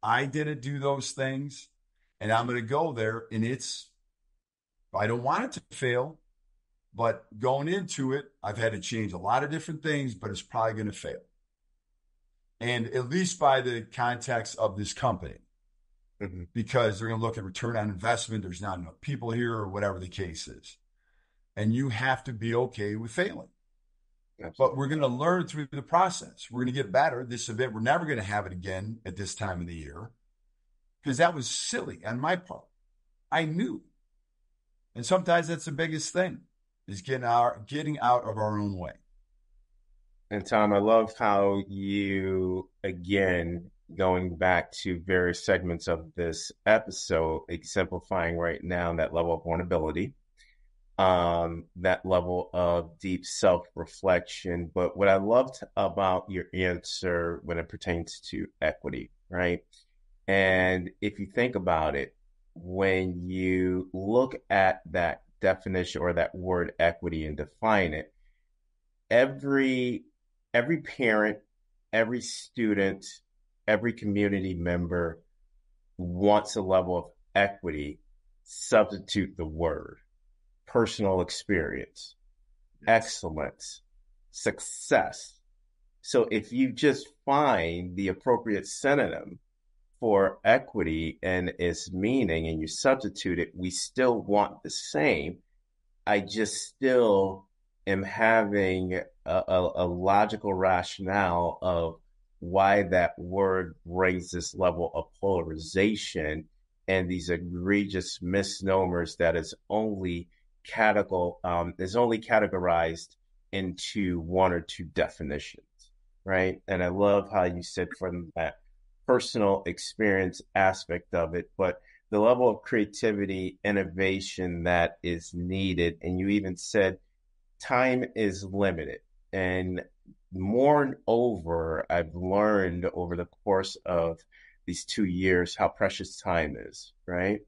[SPEAKER 2] I didn't do those things. And I'm going to go there. And I don't want it to fail, but going into it, I've had to change a lot of different things, but it's probably going to fail. And at least by the context of this company,
[SPEAKER 1] Mhm.
[SPEAKER 2] because they're going to look at return on investment. There's not enough people here or whatever the case is. And you have to be okay with failing. But
[SPEAKER 1] Absolutely.
[SPEAKER 2] we're going to learn through the process. We're going to get better. This event, we're never going to have it again at this time of the year because that was silly on my part. I knew. And sometimes that's the biggest thing is getting out of our own way.
[SPEAKER 1] And Tom, I love how you, again, going back to various segments of this episode, exemplifying right now that level of vulnerability, that level of deep self-reflection. But what I loved about your answer when it pertains to equity, right? And if you think about it, when you look at that definition or that word equity and define it, every every parent, every student, every community member wants a level of equity. Substitute the word personal experience,
[SPEAKER 2] Yes.
[SPEAKER 1] excellence, success. So if you just find the appropriate synonym for equity and its meaning and you substitute it, we still want the same. I just still am having a logical rationale of why that word brings this level of polarization and these egregious misnomers that is only categorized into one or two definitions, right? And I love how you said from that personal experience aspect of it, but the level of creativity, innovation that is needed. And you even said time is limited. And moreover, I've learned over the course of these 2 years how precious time is, right?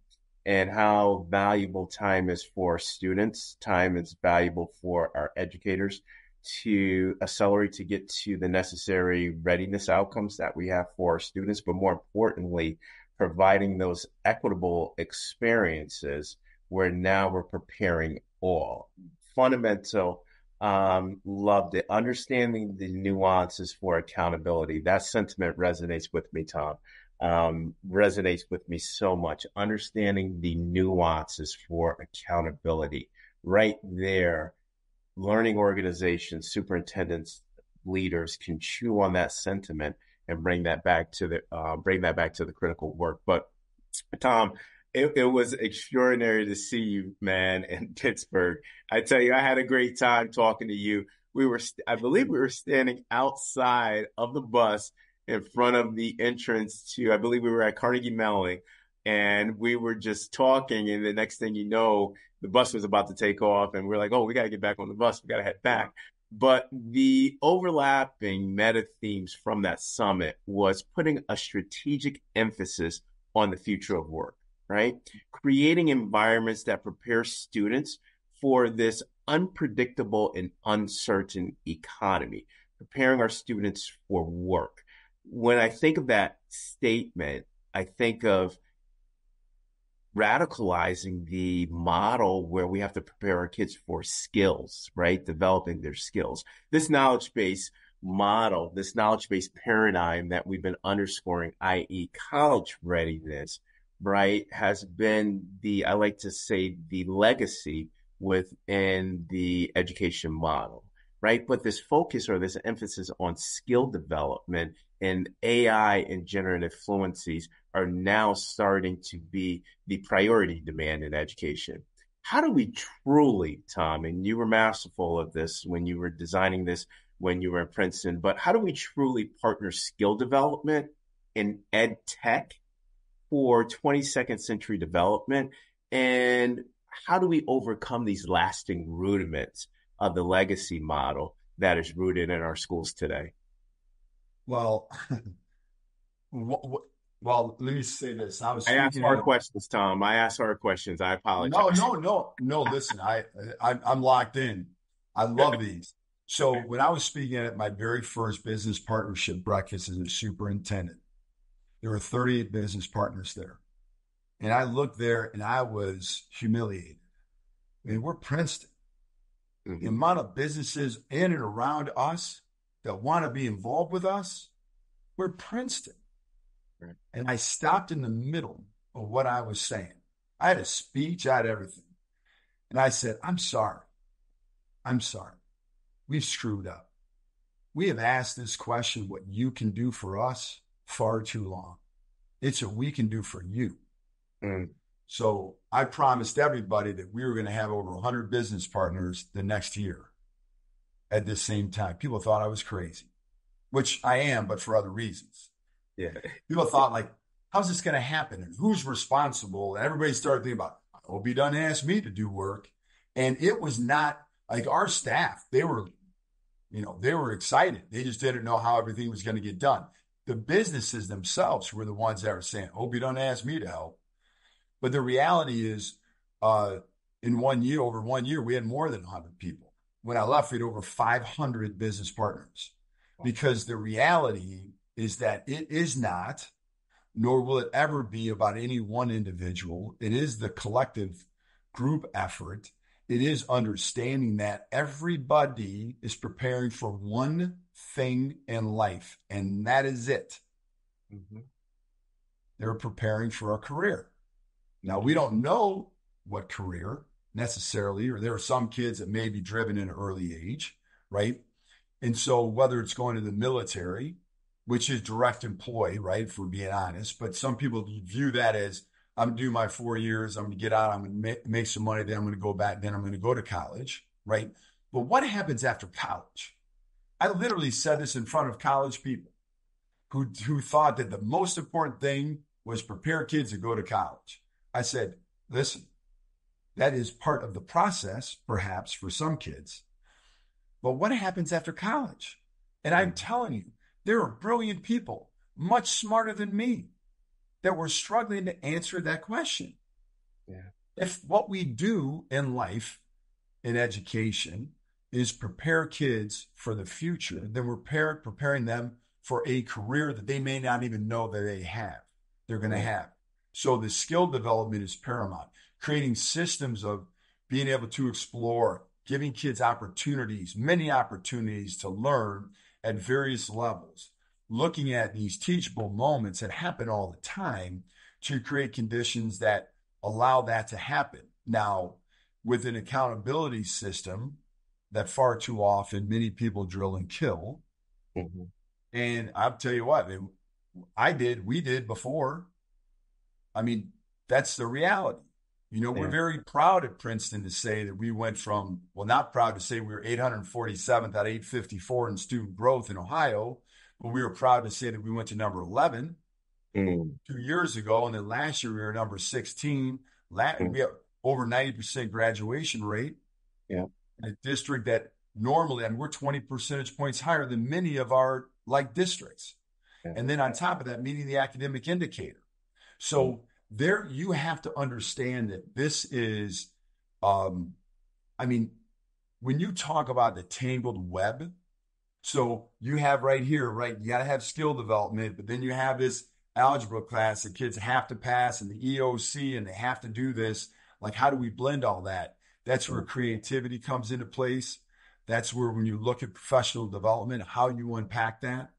[SPEAKER 1] And how valuable time is for students, time is valuable for our educators, to accelerate to get to the necessary readiness outcomes that we have for our students, but more importantly, providing those equitable experiences where now we're preparing all. Fundamental, loved it. Understanding the nuances for accountability. That sentiment resonates with me, Tom. Resonates with me so much. Understanding the nuances for accountability. Right there, learning organizations, superintendents, leaders can chew on that sentiment and bring that back to the critical work. But Tom, it was extraordinary to see you, man, in Pittsburgh. I tell you, I had a great time talking to you. I believe we were standing outside of the bus in front of the entrance to, I believe we were at Carnegie Mellon, and we were just talking. And the next thing you know, the bus was about to take off, and we're like, oh, we got to get back on the bus. We got to head back. But the overlapping meta themes from that summit was putting a strategic emphasis on the future of work, right? Creating environments that prepare students for this unpredictable and uncertain economy, preparing our students for work. When I think of that statement, I think of radicalizing the model where we have to prepare our kids for skills, right? Developing their skills. This knowledge-based model, this knowledge-based paradigm that we've been underscoring, i.e. college readiness, right, has been I like to say, the legacy within the education model, right? But this focus or this emphasis on skill development and AI and generative fluencies are now starting to be the priority demand in education. How do we truly, Tom, and you were masterful of this when you were designing this when you were at Princeton, but how do we truly partner skill development in ed tech for 22nd century development? And how do we overcome these lasting rudiments of the legacy model that is rooted in our schools today?
[SPEAKER 2] Well, well, let me say this. I was
[SPEAKER 1] I asked
[SPEAKER 2] speaking
[SPEAKER 1] hard
[SPEAKER 2] at
[SPEAKER 1] questions, Tom. I asked hard questions. I apologize.
[SPEAKER 2] no. Listen, I'm locked in. I love these. So when I was speaking at my very first business partnership breakfast as a superintendent, there were 38 business partners there. And I looked there and I was humiliated. I mean, we're Princeton. Mm-hmm. The amount of businesses in and around us that want to be involved with us, we're Princeton. Right. And I stopped in the middle of what I was saying. I had a speech, I had everything. And I said, I'm sorry. We've screwed up. We have asked this question, what you can do for us, far too long. It's what we can do for you. Mm. So I promised everybody that we were going to have over 100 business partners the next year at the same time. People thought I was crazy, which I am, but for other reasons. Yeah. People thought, like, how's this going to happen? And who's responsible? And everybody started thinking about, I hope he doesn't ask me to do work. And it was not like our staff. They were excited. They just didn't know how everything was going to get done. The businesses themselves were the ones that were saying, hope you don't ask me to help. But the reality is, over 1 year, we had more than 100 people. When I left, we had over 500 business partners. Because the reality is that it is not, nor will it ever be about any one individual. It is the collective group effort. It is understanding that everybody is preparing for one thing in life, and that is it. Mm-hmm. They're preparing for a career. Now, we don't know what career necessarily, or there are some kids that may be driven in an early age, right? And so whether it's going to the military, which is direct employee, right, if we're being honest, but some people view that as, I'm going to do my 4 years, I'm going to get out, I'm going to make some money, then I'm going to go back, then I'm going to go to college, right? But what happens after college? I literally said this in front of college people who thought that the most important thing was prepare kids to go to college. I said, listen, that is part of the process, perhaps, for some kids. But what happens after college? And I'm telling you, there are brilliant people, much smarter than me, that were struggling to answer that question. Yeah. If what we do in life, in education, is prepare kids for the future. Then we're preparing them for a career that they may not even know that they're going to
[SPEAKER 1] Right.
[SPEAKER 2] have. So the skill development is paramount. Creating systems of being able to explore, giving kids opportunities, many opportunities to learn at various levels, looking at these teachable moments that happen all the time to create conditions that allow that to happen. Now, with an accountability system that far too often many people drill and kill.
[SPEAKER 1] Mhm.
[SPEAKER 2] And I'll tell you what, we did before. I mean, that's the reality. We're
[SPEAKER 1] Yeah.
[SPEAKER 2] very proud at Princeton to say that we went from, well, not proud to say we were 847th out of 854 in student growth in Ohio, but we were proud to say that we went to number 11
[SPEAKER 1] Mm.
[SPEAKER 2] 2 years ago. And then last year we were number 16.
[SPEAKER 1] Mm.
[SPEAKER 2] We have over 90% graduation rate
[SPEAKER 1] Yeah.
[SPEAKER 2] in a district that normally, and we're 20 percentage points higher than many of our like districts.
[SPEAKER 1] Yeah.
[SPEAKER 2] And then on top of that, meeting the academic indicator.
[SPEAKER 1] Mm.
[SPEAKER 2] So there, you have to understand that this is, um, I mean, when you talk about the tangled web, so you have right here, right? You got to have skill development, but then you have this algebra class that kids have to pass and the EOC and they have to do this. Like, how do we blend all that? That's where
[SPEAKER 1] Mm.
[SPEAKER 2] creativity comes into place. That's where, when you look at professional development, how you unpack that.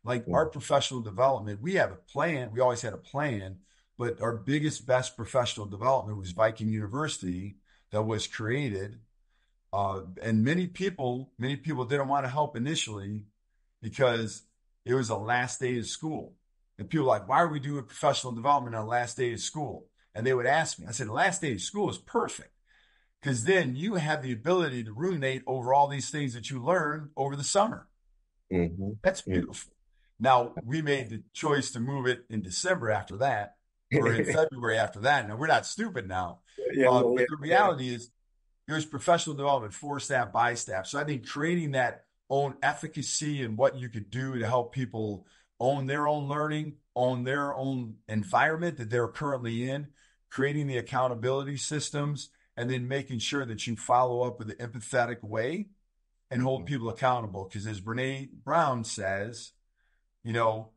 [SPEAKER 2] Like our
[SPEAKER 1] Mm.
[SPEAKER 2] professional development, we have a plan. We always had a plan, but our biggest, best professional development was Viking University that was created. And many people didn't want to help initially because it was the last day of school. And people were like, why are we doing professional development on the last day of school? And they would ask me, I said, the last day of school is perfect because then you have the ability to ruminate over all these things that you learn over the summer.
[SPEAKER 1] Mm-hmm.
[SPEAKER 2] That's
[SPEAKER 1] Yeah.
[SPEAKER 2] beautiful. Now, we made the choice to move it in December after that, or in February after that. Now, we're not stupid now.
[SPEAKER 1] Yeah. Well,
[SPEAKER 2] But
[SPEAKER 1] yeah.
[SPEAKER 2] the
[SPEAKER 1] Yeah.
[SPEAKER 2] reality is, there's professional development for staff, by staff. So I think creating that own efficacy and what you could do to help people own their own learning, own their own environment that they're currently in, creating the accountability systems, and then making sure that you follow up with an empathetic way and hold
[SPEAKER 1] Mhm.
[SPEAKER 2] people accountable. Because as Brene Brown says, you know,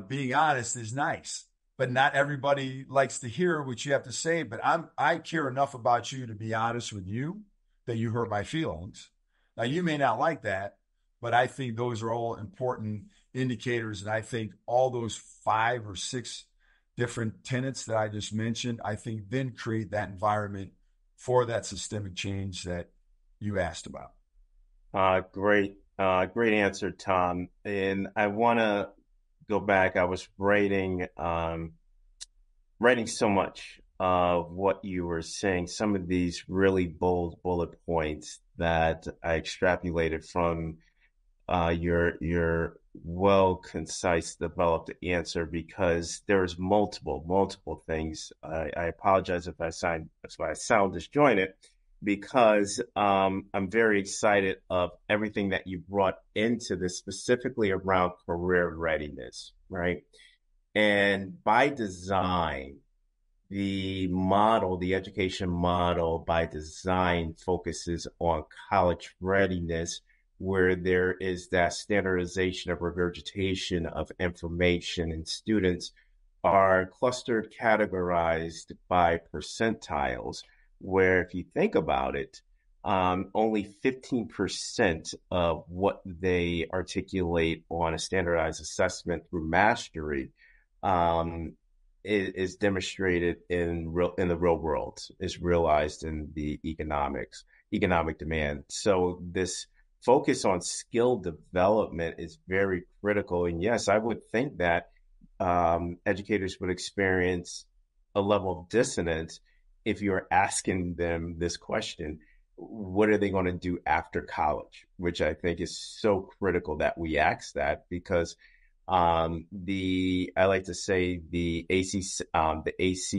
[SPEAKER 2] being honest is nice, but not everybody likes to hear what you have to say. But I care enough about you to be honest with you that you hurt my feelings. Now you may not like that, but I think those are all important indicators. And I think all those 5 or 6 different tenets that I just mentioned, I think then create that environment for that systemic change that you asked about.
[SPEAKER 1] Great answer, Tom. And I want to go back. I was writing so much of what you were saying, some of these really bold bullet points that I extrapolated from your well concise developed answer because there's multiple things. I apologize if I sound disjointed because I'm very excited of everything that you brought into this specifically around career readiness, right? And by design, the education model by design focuses on college readiness, where there is that standardization of regurgitation of information, and students are clustered, categorized by percentiles, where if you think about it, only 15% of what they articulate on a standardized assessment through mastery um, is demonstrated in the real world, is realized in the economic demand. So this focus on skill development is very critical. And yes, I would think that educators would experience a level of dissonance if you're asking them this question: what are they going to do after college? Which I think is so critical that we ask that because I like to say the AC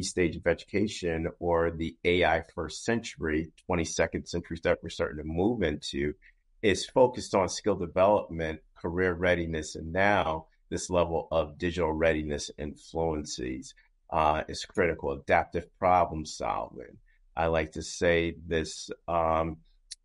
[SPEAKER 1] stage of education, or the AI first century, 22nd century that we're starting to move into, is focused on skill development, career readiness, and now this level of digital readiness and fluencies is critical. Adaptive problem solving. I like to say this,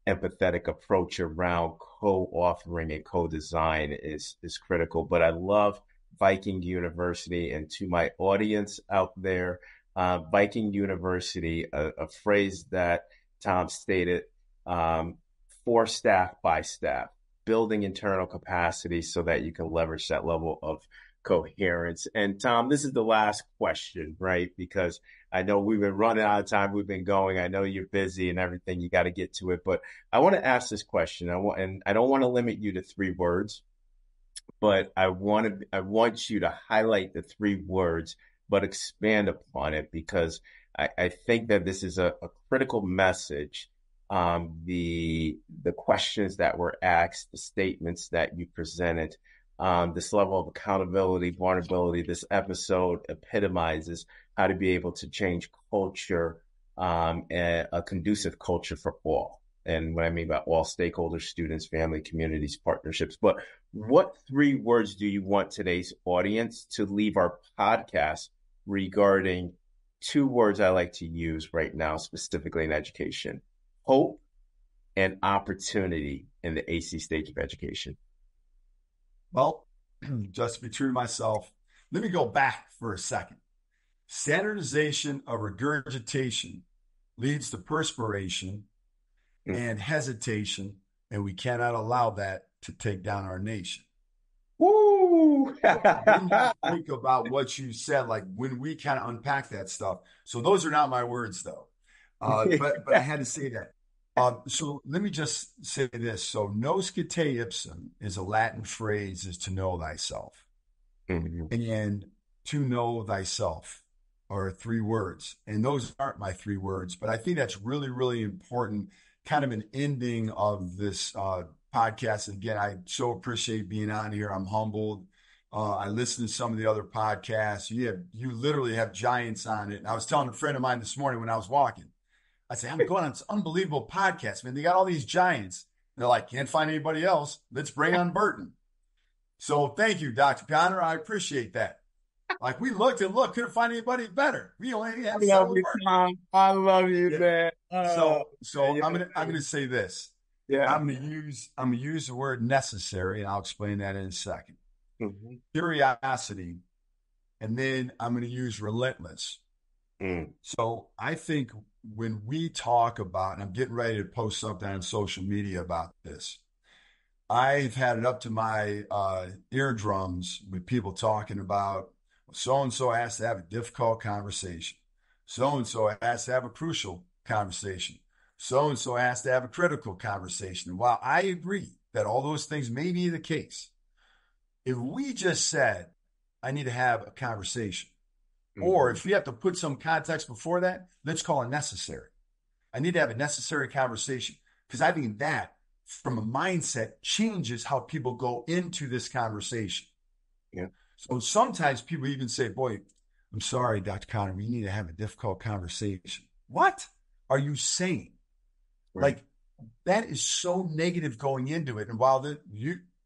[SPEAKER 1] empathetic approach around co-authoring and co-design is critical. But I love Viking University, and to my audience out there, Viking University, a phrase that Tom stated, for staff by staff, building internal capacity so that you can leverage that level of coherence. And Tom, this is the last question, right? Because I know we've been running out of time. We've been going. I know you're busy and everything. You got to get to it. But I want to ask this question. And I don't want to limit you to 3 words, but I want you to highlight the 3 words, but expand upon it, because I think that this is a critical message. The questions that were asked, the statements that you presented, this level of accountability, vulnerability, this episode epitomizes how to be able to change culture, and a conducive culture for all. And what I mean by all stakeholders, students, family, communities, partnerships. But what 3 words do you want today's audience to leave our podcast regarding 2 words I like to use right now, specifically in education: hope and opportunity in the AC stage of education?
[SPEAKER 2] Well, just to be true to myself, let me go back for a second. Standardization of regurgitation leads to perspiration and hesitation, and we cannot allow that to take down our nation.
[SPEAKER 1] Woo!
[SPEAKER 2] When you think about what you said, like when we kind of unpack that stuff. So those are not my words, though. But I had to say that. So let me just say this. So nos te ipsum is a Latin phrase, is to know thyself.
[SPEAKER 1] Mm-hmm.
[SPEAKER 2] And to know thyself are 3 words. And those aren't my 3 words, but I think that's really, really important, kind of an ending of this podcast. Again, I so appreciate being on here. I'm humbled. I listen to some of the other podcasts. You literally have giants on it. And I was telling a friend of mine this morning when I was walking, I said, I'm going on this unbelievable podcast, man. They got all these giants. And they're like, can't find anybody else. Let's bring on Burton. So thank you, Dr. Connor. I appreciate that. Like, we looked and looked, couldn't find anybody better. We only had
[SPEAKER 1] I love you, Tom. I love you, man.
[SPEAKER 2] So I'm gonna say this.
[SPEAKER 1] Yeah.
[SPEAKER 2] I'm gonna use the word necessary, and I'll explain that in a second.
[SPEAKER 1] Mm-hmm.
[SPEAKER 2] Curiosity, and then I'm gonna use relentless.
[SPEAKER 1] Mm.
[SPEAKER 2] So I think when we talk about, and I'm getting ready to post something on social media about this, I've had it up to my eardrums with people talking about so-and-so has to have a difficult conversation. So-and-so has to have a crucial conversation. So-and-so has to have a critical conversation. And while I agree that all those things may be the case, if we just said, I need to have a conversation, or if we have to put some context before that, let's call it necessary. I need to have a necessary conversation, because I think that, from a mindset, changes how people go into this conversation.
[SPEAKER 1] Yeah.
[SPEAKER 2] So sometimes people even say, boy, I'm sorry, Dr. Connor, we need to have a difficult conversation. What are you saying? Right. Like, that is so negative going into it. And while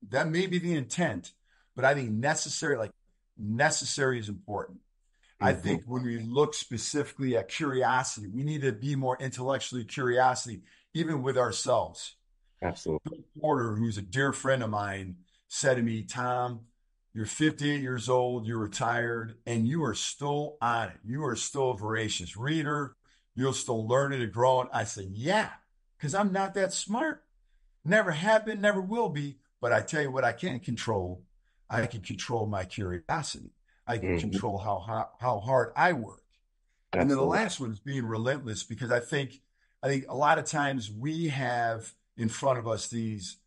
[SPEAKER 2] that may be the intent, but I think necessary is important. Mm-hmm. I think when we look specifically at curiosity, we need to be more intellectually curious, even with ourselves.
[SPEAKER 1] Absolutely.
[SPEAKER 2] Bill Porter, who's a dear friend of mine, said to me, Tom, you're 58 years old, you're retired, and you are still on it. You are still a voracious reader. You'll still learn it and grow it. I said, yeah, because I'm not that smart. Never have been, never will be. But I tell you what I can't control. I can control my curiosity. I can control how hard I work. Absolutely. And then the last one is being relentless, because I think a lot of times we have in front of us these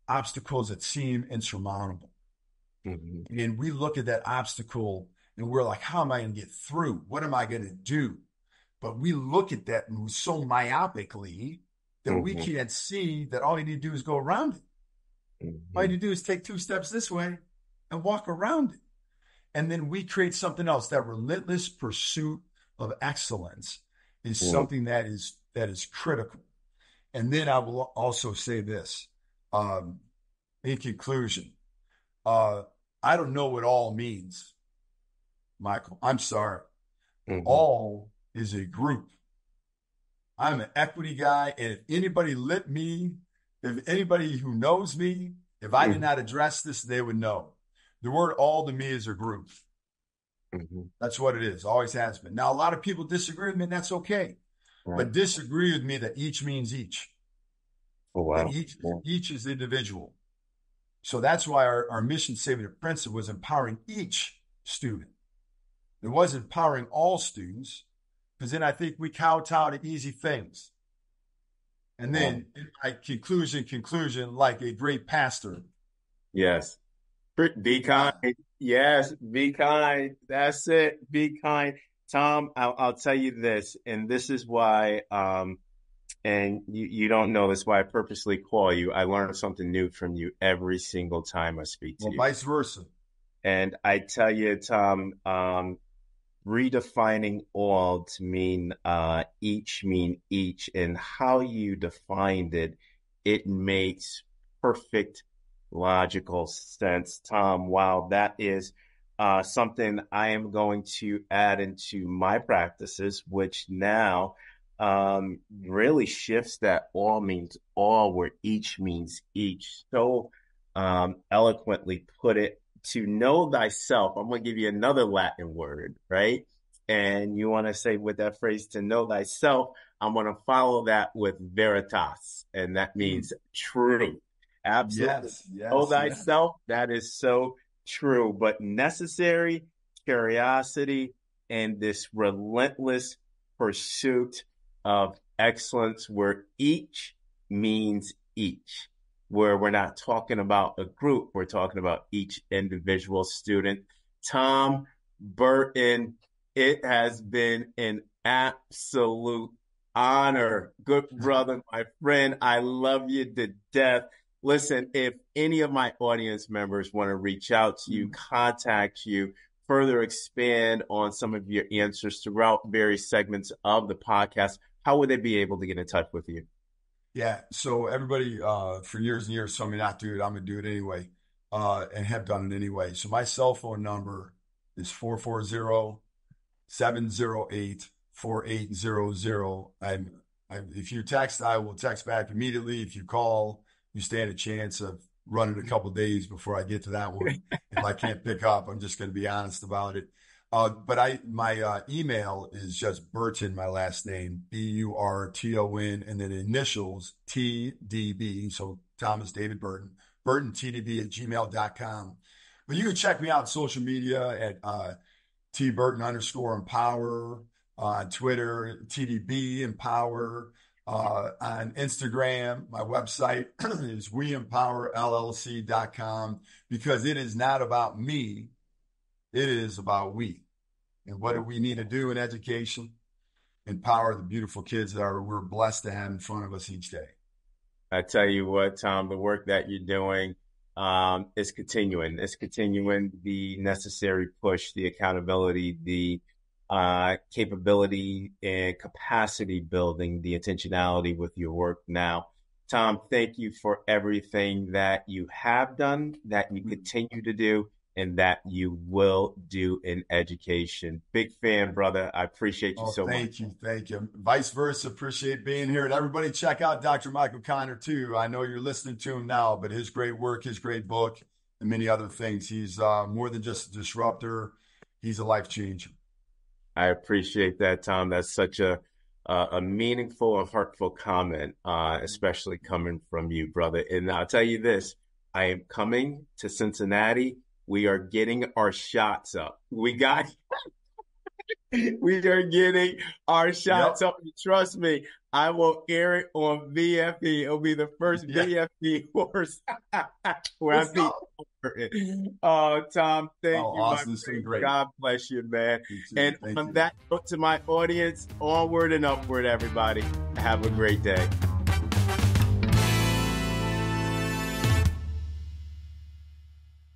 [SPEAKER 2] obstacles that seem insurmountable. Mm-hmm. And we look at that obstacle and we're like, how am I going to get through? What am I going to do? But we look at that so myopically that we can't see that all you need to do is go around it. Mm-hmm. All you need to do is take 2 steps this way and walk around it. And then we create something else. That relentless pursuit of excellence is something that is critical. And then I will also say this, in conclusion, I don't know what all means, Michael. I'm sorry. Mm-hmm. All is a group. I'm an equity guy. And if anybody who knows me, if I did not address this, they would know. The word all to me is a group.
[SPEAKER 1] Mm-hmm.
[SPEAKER 2] That's what it is. Always has been. Now, a lot of people disagree with me, and that's okay. Right. But disagree with me that each means each.
[SPEAKER 1] Oh, wow.
[SPEAKER 2] That each is individual. So that's why our mission statement at Princeton was empowering each student. It was empowering all students, because then I think we kowtow to easy things. And then in my conclusion, like a great pastor.
[SPEAKER 1] Yes. Be kind. Yes, be kind. That's it. Be kind. Tom, I'll tell you this, and this is why, and you don't know this, why I purposely call you. I learn something new from you every single time I speak to you.
[SPEAKER 2] Vice versa.
[SPEAKER 1] And I tell you, Tom, redefining all to mean each, and how you defined it, it makes perfect logical sense. Tom, wow, that is something I am going to add into my practices, which now really shifts that all means all, where each means each. So eloquently put it. To know thyself, I'm going to give you another Latin word, right? And you want to say with that phrase, to know thyself, I'm going to follow that with veritas, and that means truth. Absolutely.
[SPEAKER 2] Yes,
[SPEAKER 1] know thyself, that is so true, but necessary curiosity and this relentless pursuit of excellence, where each means each. Where we're not talking about a group, we're talking about each individual student. Tom Burton, it has been an absolute honor. Good brother, my friend, I love you to death. Listen, if any of my audience members want to reach out to you, contact you, further expand on some of your answers throughout various segments of the podcast, how would they be able to get in touch with you?
[SPEAKER 2] Yeah, so everybody for years and years told me not to do it. I'm going to do it anyway, and have done it anyway. So my cell phone number is 440-708-4800. If you text, I will text back immediately. If you call, you stand a chance of running a couple of days before I get to that one. If I can't pick up, I'm just going to be honest about it. But my email is just Burton, my last name, Burton, and then initials TDB. So Thomas David Burton, BurtonTDB@gmail.com. But you can check me out on social media at @TBurton_empower, on Twitter, TDB Empower, on Instagram. My website is weempowerllc.com, because it is not about me. It is about we. And what do we need to do in education? Empower the beautiful kids that we're blessed to have in front of us each day.
[SPEAKER 1] I tell you what, Tom, the work that you're doing is continuing. It's continuing the necessary push, the accountability, the capability and capacity building, the intentionality with your work now. Tom, thank you for everything that you have done, that you continue to do, and that you will do in education. Big fan, brother. I appreciate you so much.
[SPEAKER 2] Thank you. Vice versa, appreciate being here. And everybody check out Dr. Michael Connor too. I know you're listening to him now, but his great work, his great book, and many other things. He's more than just a disruptor. He's a life changer.
[SPEAKER 1] I appreciate that, Tom. That's such a meaningful and heartful comment, especially coming from you, brother. And I'll tell you this, I am coming to Cincinnati. We are getting our shots up. We are getting our shots up. Trust me, I will air it on VFE. It'll be the first VFE horse where I beat. Oh, Tom, thank you.
[SPEAKER 2] Awesome. This is great.
[SPEAKER 1] God bless you, man. And on that note, to my audience, onward and upward, everybody. Have a great day.